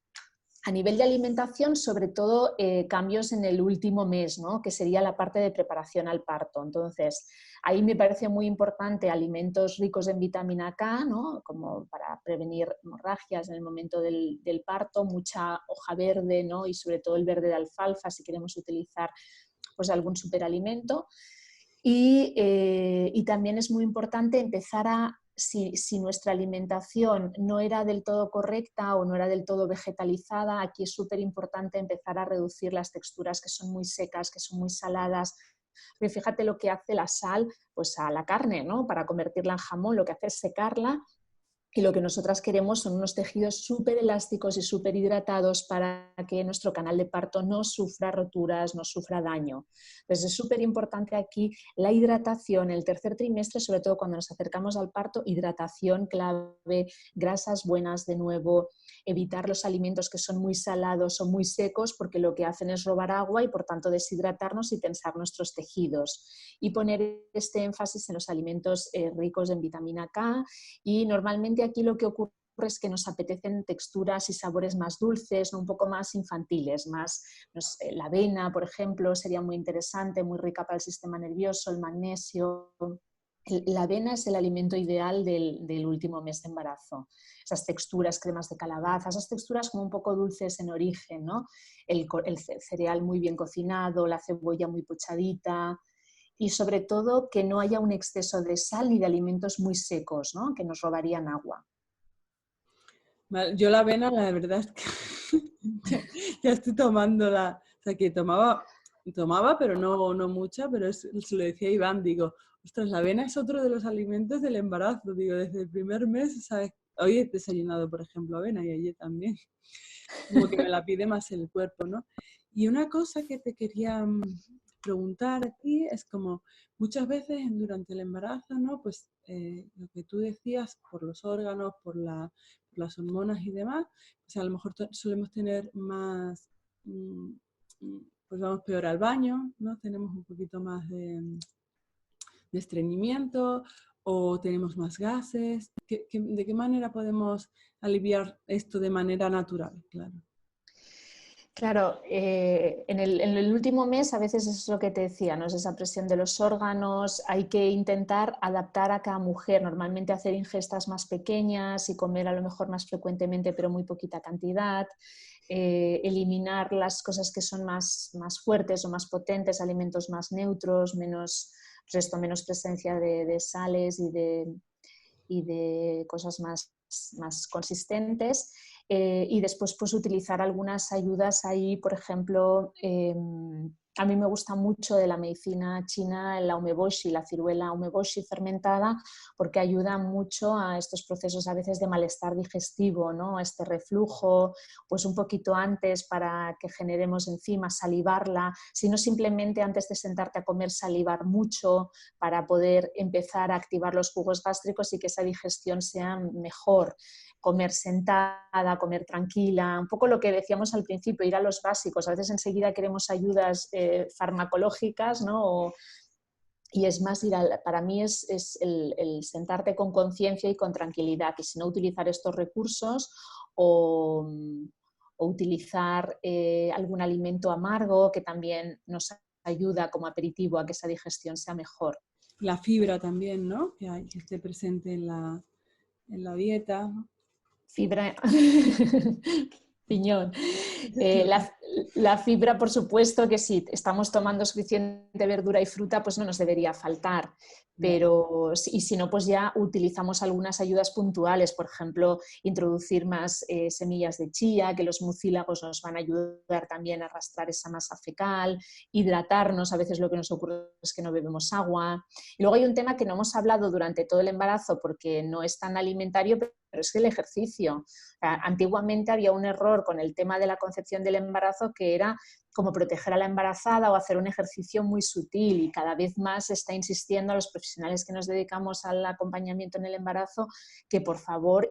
B: A nivel de alimentación, sobre todo cambios en el último mes, ¿no? Que sería la parte de preparación al parto. Entonces, ahí me parece muy importante alimentos ricos en vitamina K, ¿no? Como para prevenir hemorragias en el momento del parto, mucha hoja verde, ¿no? Y sobre todo el verde de alfalfa si queremos utilizar pues, algún superalimento. Y también es muy importante empezar si nuestra alimentación no era del todo correcta o no era del todo vegetalizada, aquí es súper importante empezar a reducir las texturas que son muy secas, que son muy saladas, Porque fíjate lo que hace la sal pues, a la carne, ¿no? Para convertirla en jamón, lo que hace es secarla. Y lo que nosotras queremos son unos tejidos súper elásticos y súper hidratados para que nuestro canal de parto no sufra roturas, no sufra daño. Entonces es súper importante aquí la hidratación, el tercer trimestre, sobre todo cuando nos acercamos al parto, hidratación clave, grasas buenas de nuevo, evitar los alimentos que son muy salados o muy secos porque lo que hacen es robar agua y por tanto deshidratarnos y tensar nuestros tejidos. Y poner este énfasis en los alimentos ricos en vitamina K. Y normalmente aquí lo que ocurre es que nos apetecen texturas y sabores más dulces, un poco más infantiles, más no sé, la avena, por ejemplo, sería muy interesante, muy rica para el sistema nervioso, el magnesio. La avena es el alimento ideal del último mes de embarazo. Esas texturas, cremas de calabaza, esas texturas como un poco dulces en origen, ¿no? El cereal muy bien cocinado, la cebolla muy pochadita, y sobre todo que no haya un exceso de sal ni de alimentos muy secos, ¿no? Que nos robarían agua.
A: Vale, yo la avena, la verdad es que ya estoy tomándola, o sea que tomaba pero no mucha, pero se lo decía a Iván, digo, ostras, la avena es otro de los alimentos del embarazo, digo, desde el primer mes, ¿sabes? Hoy he desayunado, por ejemplo, avena y ayer también, como que me la pide más el cuerpo, ¿no? Y una cosa que te quería preguntar aquí es como muchas veces durante el embarazo, ¿no? Pues lo que tú decías, por los órganos, por las hormonas y demás, pues a lo mejor solemos tener más, pues vamos peor al baño, ¿no? Tenemos un poquito más de estreñimiento o tenemos más gases. ¿De qué manera podemos aliviar esto de manera natural? Claro.
B: Claro, en el último mes a veces es lo que te decía, ¿no? Es esa presión de los órganos, hay que intentar adaptar a cada mujer, normalmente hacer ingestas más pequeñas y comer a lo mejor más frecuentemente pero muy poquita cantidad, eliminar las cosas que son más fuertes o más potentes, alimentos más neutros, menos presencia de sales y de cosas más consistentes. Y después pues utilizar algunas ayudas ahí, por ejemplo, a mí me gusta mucho de la medicina china la umeboshi, la ciruela umeboshi fermentada, porque ayuda mucho a estos procesos a veces de malestar digestivo, ¿no? A este reflujo, pues un poquito antes para que generemos enzimas, salivarla, sino simplemente antes de sentarte a comer salivar mucho para poder empezar a activar los jugos gástricos y que esa digestión sea mejor. Comer sentada, comer tranquila, un poco lo que decíamos al principio, ir a los básicos. A veces enseguida queremos ayudas farmacológicas, ¿no? Y es más, para mí es el sentarte con conciencia y con tranquilidad, y si no utilizar estos recursos o utilizar algún alimento amargo que también nos ayuda como aperitivo a que esa digestión sea mejor.
A: La fibra también, ¿no? Que esté presente en la dieta, ¿no?
B: Fibra, piñón. La fibra, por supuesto, que si estamos tomando suficiente verdura y fruta, pues no nos debería faltar. Pero, y si no, pues ya utilizamos algunas ayudas puntuales, por ejemplo, introducir más semillas de chía, que los mucílagos nos van a ayudar también a arrastrar esa masa fecal, hidratarnos, a veces lo que nos ocurre es que no bebemos agua. Y luego hay un tema que no hemos hablado durante todo el embarazo porque no es tan alimentario, pero es que el ejercicio. Antiguamente había un error con el tema de la concepción del embarazo que era como proteger a la embarazada o hacer un ejercicio muy sutil, y cada vez más se está insistiendo a los profesionales que nos dedicamos al acompañamiento en el embarazo que por favor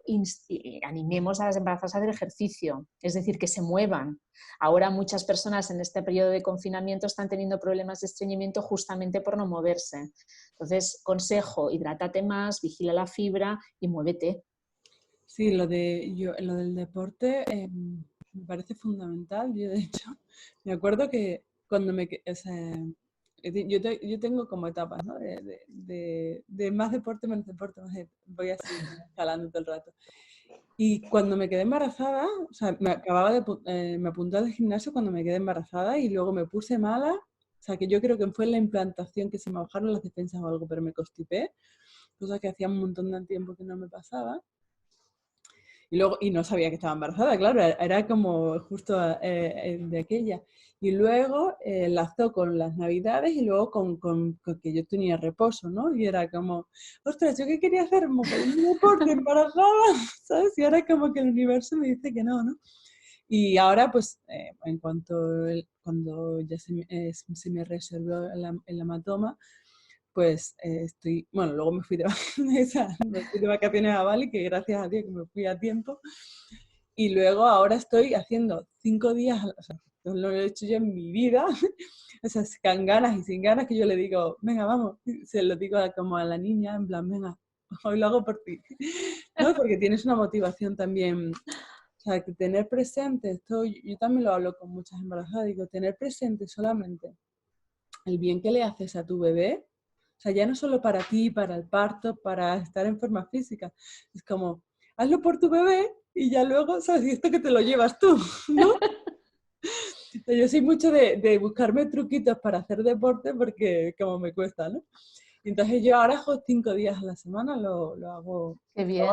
B: animemos a las embarazadas a hacer ejercicio, es decir, que se muevan. Ahora muchas personas en este periodo de confinamiento están teniendo problemas de estreñimiento justamente por no moverse. Entonces, consejo, hidrátate más, vigila la fibra y muévete.
A: Sí, lo del deporte me parece fundamental. Yo, de hecho, me acuerdo que cuando o sea, yo tengo como etapas, ¿no? De más deporte, menos deporte, voy así escalando todo el rato. Y cuando me quedé embarazada, o sea, me apunté al gimnasio cuando me quedé embarazada y luego me puse mala. O sea, que yo creo que fue en la implantación que se me bajaron las defensas o algo, pero me constipé, cosa que hacía un montón de tiempo que no me pasaba. Y luego, y no sabía que estaba embarazada, claro, era como justo de aquella. Y luego enlazó con las Navidades y luego con que yo tenía reposo, ¿no? Y era como, ostras, ¿yo qué quería hacer? Un deporte embarazada, ¿sabes? Y ahora como que el universo me dice que no, ¿no? Y ahora, pues, en cuando ya se me resolvió el hematoma, pues bueno, luego me fui me fui de vacaciones a Bali, que gracias a Dios que me fui a tiempo, y luego ahora estoy haciendo 5 días, o sea, no lo he hecho yo en mi vida, o sea, con ganas y sin ganas, que yo le digo, venga, vamos, se lo digo como a la niña, en plan, venga, hoy lo hago por ti, ¿no? Porque tienes una motivación también, o sea, que tener presente, esto yo también lo hablo con muchas embarazadas, digo, tener presente solamente el bien que le haces a tu bebé, o sea, ya no solo para ti, para el parto, para estar en forma física, es como, hazlo por tu bebé y ya luego, ¿sabes? Y esto que te lo llevas tú, ¿no? Yo soy mucho de buscarme truquitos para hacer deporte porque como me cuesta, ¿no? Entonces yo ahora hago 5 días a la semana, lo hago,
B: Qué bien.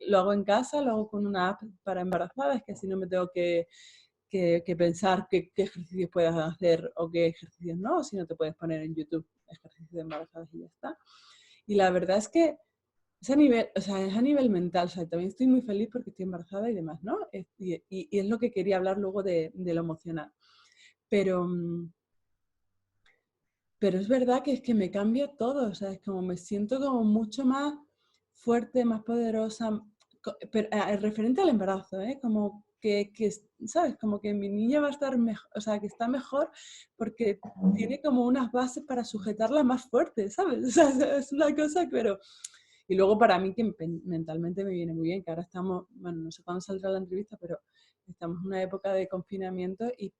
A: lo hago en casa, lo hago con una app para embarazadas, que así no me tengo que pensar qué ejercicios puedes hacer o qué ejercicios no, si no te puedes poner en YouTube ejercicios de embarazadas y ya está. Y la verdad es que es a nivel, o sea, es a nivel mental, o sea, también estoy muy feliz porque estoy embarazada y demás, ¿no? Y es lo que quería hablar luego de lo emocional. Pero, pero es verdad que es que me cambia todo, o sea, es como me siento como mucho más fuerte, más poderosa, pero, referente al embarazo, ¿eh? Como que, ¿sabes? Como que mi niña va a estar mejor, o sea, que está mejor porque tiene como unas bases para sujetarla más fuerte, ¿sabes? O sea, es una cosa, pero... Y luego para mí que mentalmente me viene muy bien, que ahora estamos, bueno, no sé cuándo saldrá la entrevista, pero estamos en una época de confinamiento y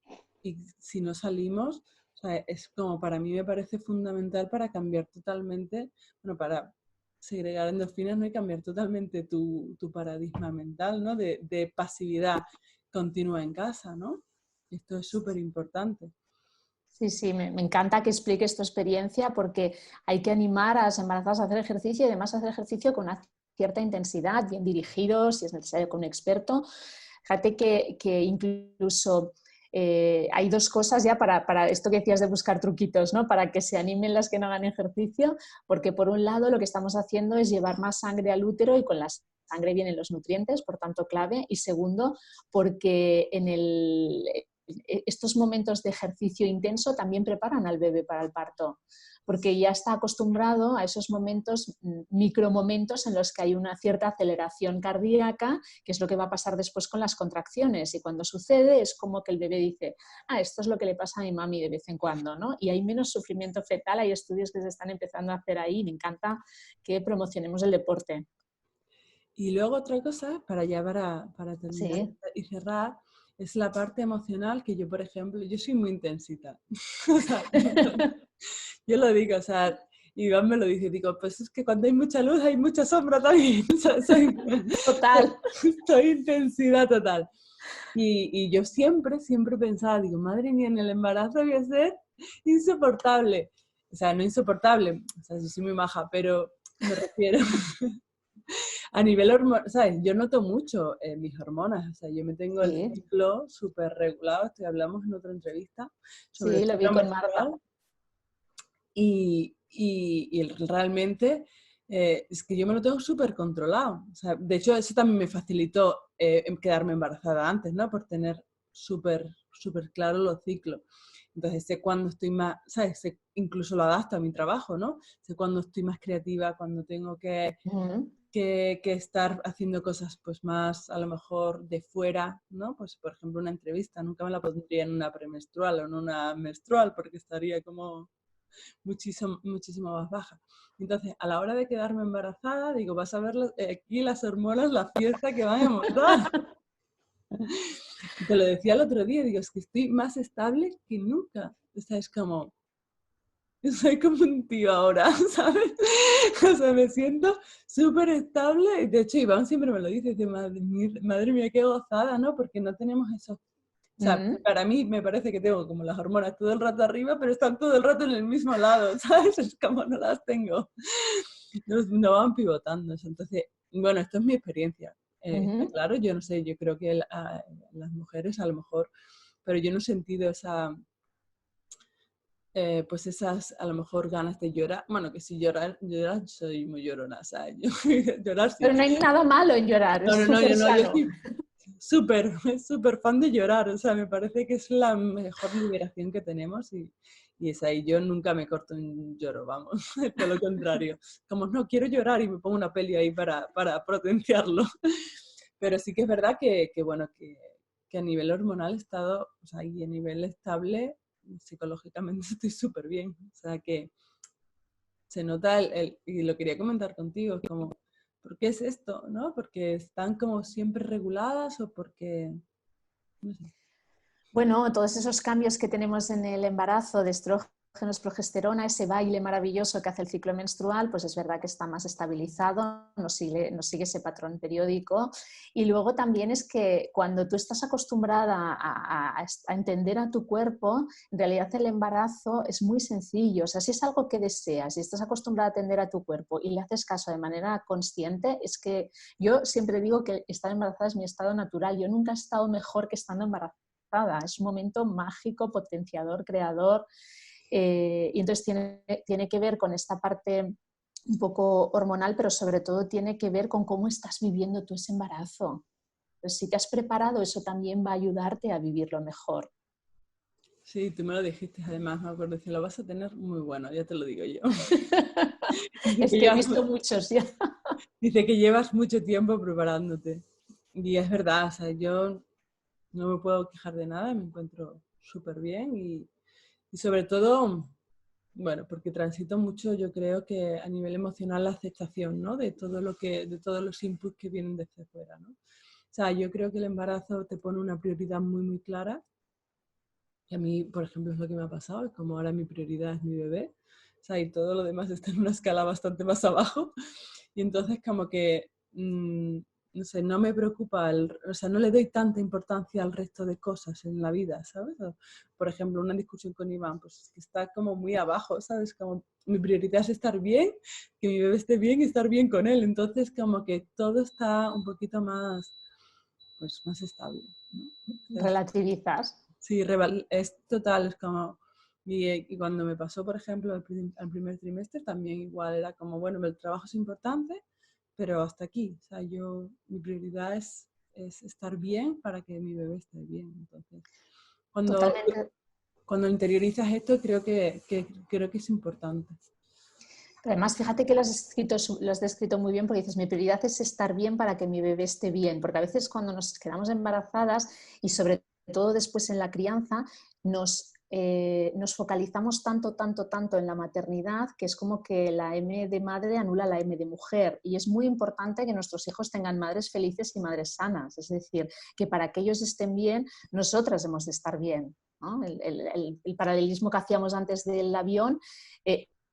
A: si no salimos, o sea, es como para mí me parece fundamental para cambiar totalmente, bueno, para segregar endorfinas, ¿no? Y cambiar totalmente tu paradigma mental, ¿no? De pasividad continua en casa, ¿no? Esto es súper importante.
B: Sí, sí, me encanta que expliques tu experiencia porque hay que animar a las embarazadas a hacer ejercicio y además a hacer ejercicio con una cierta intensidad, bien dirigido, si es necesario con un experto. Fíjate que incluso hay dos cosas ya para esto que decías de buscar truquitos, ¿no? Para que se animen las que no hagan ejercicio, porque por un lado lo que estamos haciendo es llevar más sangre al útero y con la sangre vienen los nutrientes, por tanto clave. Y segundo, porque estos momentos de ejercicio intenso también preparan al bebé para el parto, porque ya está acostumbrado a esos momentos, micromomentos en los que hay una cierta aceleración cardíaca, que es lo que va a pasar después con las contracciones. Y cuando sucede es como que el bebé dice, esto es lo que le pasa a mi mami de vez en cuando, ¿no? Y hay menos sufrimiento fetal, hay estudios que se están empezando a hacer ahí, me encanta que promocionemos el deporte.
A: Y luego otra cosa, para terminar
B: Sí.
A: y cerrar, es la parte emocional que yo, por ejemplo, yo soy muy intensita. O sea, yo lo digo, o sea, Iván me lo dice, digo, pues es que cuando hay mucha luz hay mucha sombra también. O sea,
B: Total.
A: soy intensidad total. Y yo siempre pensaba, digo, madre mía, en el embarazo voy a ser insoportable. O sea, no insoportable, o sea, yo soy muy maja, pero me refiero a nivel hormonal, ¿sabes? Yo noto mucho mis hormonas, o sea, yo me tengo el
B: Sí,
A: ciclo súper regulado, esto hablamos en otra entrevista sobre el
B: sí, lo vi
A: ciclo
B: con Marta.
A: menstrual y realmente es que yo me lo tengo súper controlado. O sea, de hecho, eso también me facilitó quedarme embarazada antes, ¿no? Por tener súper claro los ciclos. Entonces sé cuándo estoy más, ¿sabes? Incluso lo adapto a mi trabajo, ¿no? Sé cuándo estoy más creativa, cuando tengo que estar haciendo cosas pues más a lo mejor de fuera, ¿no? Pues por ejemplo una entrevista, nunca me la pondría en una premenstrual o en una menstrual porque estaría como muchísimo más baja. Entonces, a la hora de quedarme embarazada, digo, vas a ver aquí las hormonas, la fiesta que van a montar. Te lo decía el otro día, digo, es que estoy más estable que nunca. O sea, es como, soy como un tío ahora, ¿sabes? O sea, me siento súper estable. De hecho, Iván siempre me lo dice, dice, madre mía, qué gozada, ¿no? Porque no tenemos eso. O sea,
B: Mm.
A: para mí me parece que tengo como las hormonas todo el rato arriba, pero están todo el rato en el mismo lado, ¿sabes? Es como no las tengo. No van pivotando. Entonces, bueno, esto es mi experiencia. Está claro, yo no sé, yo creo que las mujeres a lo mejor, pero yo no he sentido esa, pues esas a lo mejor ganas de llorar. Bueno, que si llorar soy muy llorona, o sea, yo, llorar sí.
B: Pero no hay nada malo en llorar,
A: No,
B: es
A: no, no,
B: súper
A: yo
B: sano.
A: sí, súper, súper fan de llorar, o sea, me parece que es la mejor liberación que tenemos y es ahí, yo nunca me corto un lloro, vamos, todo lo contrario, como no, quiero llorar y me pongo una peli ahí para potenciarlo, pero sí que es verdad que bueno, que a nivel hormonal he estado, o sea, y a nivel estable, psicológicamente estoy súper bien, o sea, que se nota y lo quería comentar contigo, como, ¿por qué es esto? ¿No? ¿Porque están como siempre reguladas o porque, no sé?
B: Bueno, todos esos cambios que tenemos en el embarazo de estrógenos, progesterona, ese baile maravilloso que hace el ciclo menstrual, pues es verdad que está más estabilizado, nos sigue ese patrón periódico. Y luego también es que cuando tú estás acostumbrada a entender a tu cuerpo, en realidad el embarazo es muy sencillo. O sea, si es algo que deseas y estás acostumbrada a atender a tu cuerpo y le haces caso de manera consciente, es que yo siempre digo que estar embarazada es mi estado natural. Yo nunca he estado mejor que estando embarazada. Es un momento mágico, potenciador, creador, y entonces tiene que ver con esta parte un poco hormonal, pero sobre todo tiene que ver con cómo estás viviendo tú ese embarazo. Entonces, si te has preparado, eso también va a ayudarte a vivirlo mejor.
A: Sí, tú me lo dijiste, además me acuerdo, que lo vas a tener muy bueno, ya te lo digo yo. Dice
B: Es
A: que
B: que he
A: llevas,
B: visto muchos ya.
A: dice que llevas mucho tiempo preparándote. Y es verdad, o sea, yo no me puedo quejar de nada, me encuentro súper bien y sobre todo, bueno, porque transito mucho, yo creo que a nivel emocional la aceptación, ¿no? De todo lo que, de todos los inputs que vienen desde fuera, ¿no? O sea, yo creo que el embarazo te pone una prioridad muy, muy clara. Y a mí, por ejemplo, es lo que me ha pasado, es como ahora mi prioridad es mi bebé, o sea, y todo lo demás está en una escala bastante más abajo. Y entonces como que, no sé, no me preocupa, o sea, no le doy tanta importancia al resto de cosas en la vida, ¿sabes? O, por ejemplo, una discusión con Iván, pues que está como muy abajo, ¿sabes? Como mi prioridad es estar bien, que mi bebé esté bien y estar bien con él. Entonces como que todo está un poquito más, pues más estable, ¿no? Entonces,
B: Relativizas.
A: sí, es total, es como... Y cuando me pasó, por ejemplo, al primer trimestre, también igual era como, bueno, el trabajo es importante, pero hasta aquí. O sea, mi prioridad es estar bien para que mi bebé esté bien. Entonces, cuando,
B: Totalmente.
A: cuando interiorizas esto, creo que es importante.
B: Pero además, fíjate que lo has descrito muy bien porque dices, mi prioridad es estar bien para que mi bebé esté bien, porque a veces cuando nos quedamos embarazadas y sobre todo después en la crianza, nos focalizamos tanto, tanto, tanto en la maternidad que es como que la M de madre anula la M de mujer. Y es muy importante que nuestros hijos tengan madres felices y madres sanas. Es decir, que para que ellos estén bien, nosotras hemos de estar bien, ¿no? El paralelismo que hacíamos antes del avión,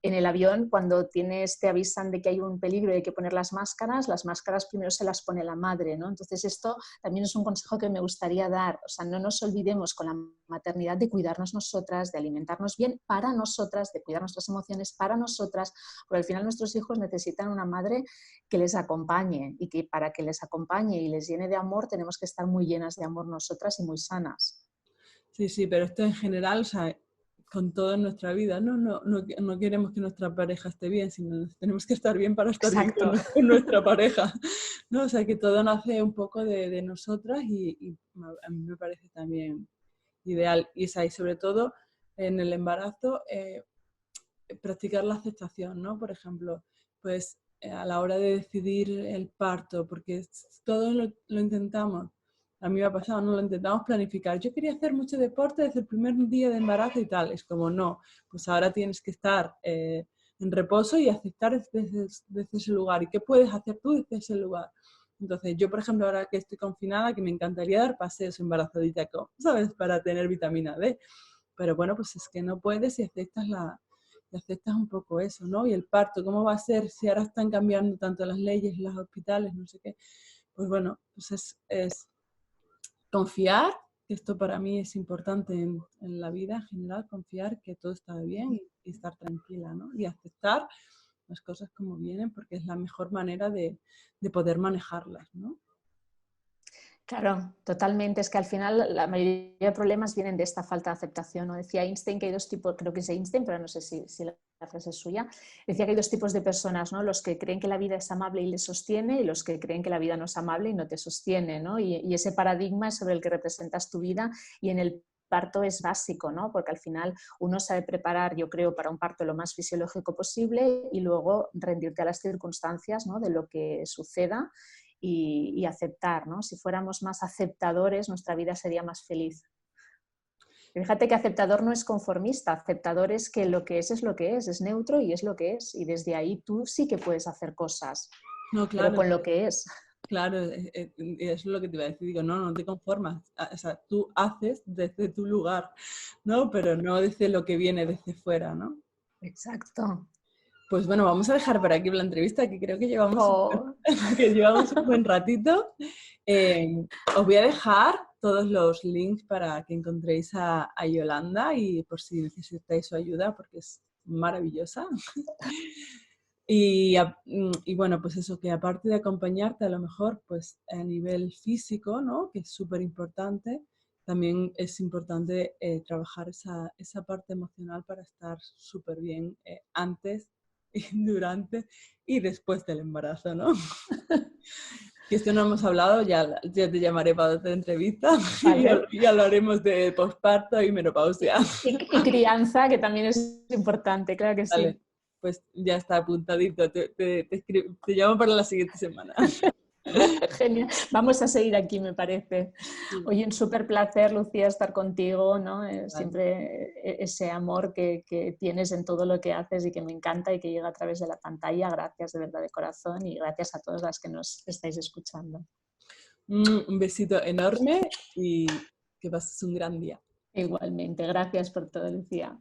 B: en el avión, cuando te avisan de que hay un peligro y hay que poner las máscaras primero se las pone la madre, ¿no? Entonces esto también es un consejo que me gustaría dar, o sea, no nos olvidemos con la maternidad de cuidarnos nosotras, de alimentarnos bien para nosotras, de cuidar nuestras emociones para nosotras, porque al final nuestros hijos necesitan una madre que les acompañe y que para que les acompañe y les llene de amor tenemos que estar muy llenas de amor nosotras y muy sanas.
A: Sí, sí, pero esto en general, o sea, con toda nuestra vida, no queremos que nuestra pareja esté bien, sino tenemos que estar bien para estar bien
B: Exacto.
A: con nuestra pareja, ¿no? O sea, que todo nace un poco de nosotras y a mí me parece también ideal. Y, o sea, y sobre todo en el embarazo, practicar la aceptación, ¿no? Por ejemplo, pues a la hora de decidir el parto, porque todo lo intentamos. A mí me ha pasado, no lo intentamos planificar. Yo quería hacer mucho deporte desde el primer día de embarazo y tal. Es como, no, pues ahora tienes que estar en reposo y aceptar desde ese lugar. ¿Y qué puedes hacer tú desde ese lugar? Entonces, yo, por ejemplo, ahora que estoy confinada, que me encantaría dar paseos embarazadita, ¿sabes? Para tener vitamina D. Pero bueno, pues es que no puedes y aceptas un poco eso, ¿no? Y el parto, ¿cómo va a ser si ahora están cambiando tanto las leyes, los hospitales, no sé qué? Pues bueno, pues es confiar, que esto para mí es importante en la vida en general, confiar que todo está bien y estar tranquila, ¿no? Y aceptar las cosas como vienen porque es la mejor manera de poder manejarlas, ¿no?
B: Claro, totalmente. Es que al final la mayoría de problemas vienen de esta falta de aceptación, ¿no? Decía Einstein que hay dos tipos, creo que es Einstein, pero no sé si la frase es suya. Decía que hay dos tipos de personas, ¿no? Los que creen que la vida es amable y les sostiene, y los que creen que la vida no es amable y no te sostiene, ¿no? Y ese paradigma es sobre el que representas tu vida, y en el parto es básico, ¿no? Porque al final uno sabe preparar, yo creo, para un parto lo más fisiológico posible y luego rendirte a las circunstancias, ¿no? De lo que suceda y aceptar, ¿no? Si fuéramos más aceptadores, nuestra vida sería más feliz. Fíjate que aceptador no es conformista, aceptador es que lo que es lo que es neutro y es lo que es. Y desde ahí tú sí que puedes hacer cosas,
A: No,
B: pero
A: claro,
B: con lo que es.
A: claro, eso es lo que te iba a decir. Digo, no, no te conformas. O sea, tú haces desde tu lugar, ¿no? Pero no desde lo que viene desde fuera, ¿no?
B: Exacto.
A: Pues bueno, vamos a dejar por aquí la entrevista, que creo que llevamos,
B: Oh.
A: que llevamos un buen ratito. Os voy a dejar todos los links para que encontréis a Yolanda y por si necesitáis su ayuda, porque es maravillosa. Y bueno, pues eso, que aparte de acompañarte a lo mejor pues a nivel físico, ¿no? Que es súper importante, también es importante trabajar esa parte emocional para estar súper bien antes, durante y después del embarazo, ¿no? Que esto no hemos hablado, ya te llamaré para otra entrevista
B: Vale.
A: y hablaremos de posparto y menopausia.
B: Y crianza, que también es importante, claro que
A: Vale,
B: sí.
A: pues ya está apuntadito, te llamo para la siguiente semana.
B: Genial. Vamos a seguir aquí, me parece.
A: Sí,
B: Oye, un súper placer, Lucía, estar contigo, ¿no?
A: vale.
B: Siempre ese amor que tienes en todo lo que haces y que me encanta y que llega a través de la pantalla. Gracias de verdad de corazón y gracias a todas las que nos estáis escuchando.
A: Un besito enorme y que pases un gran día.
B: Igualmente, gracias por todo, Lucía.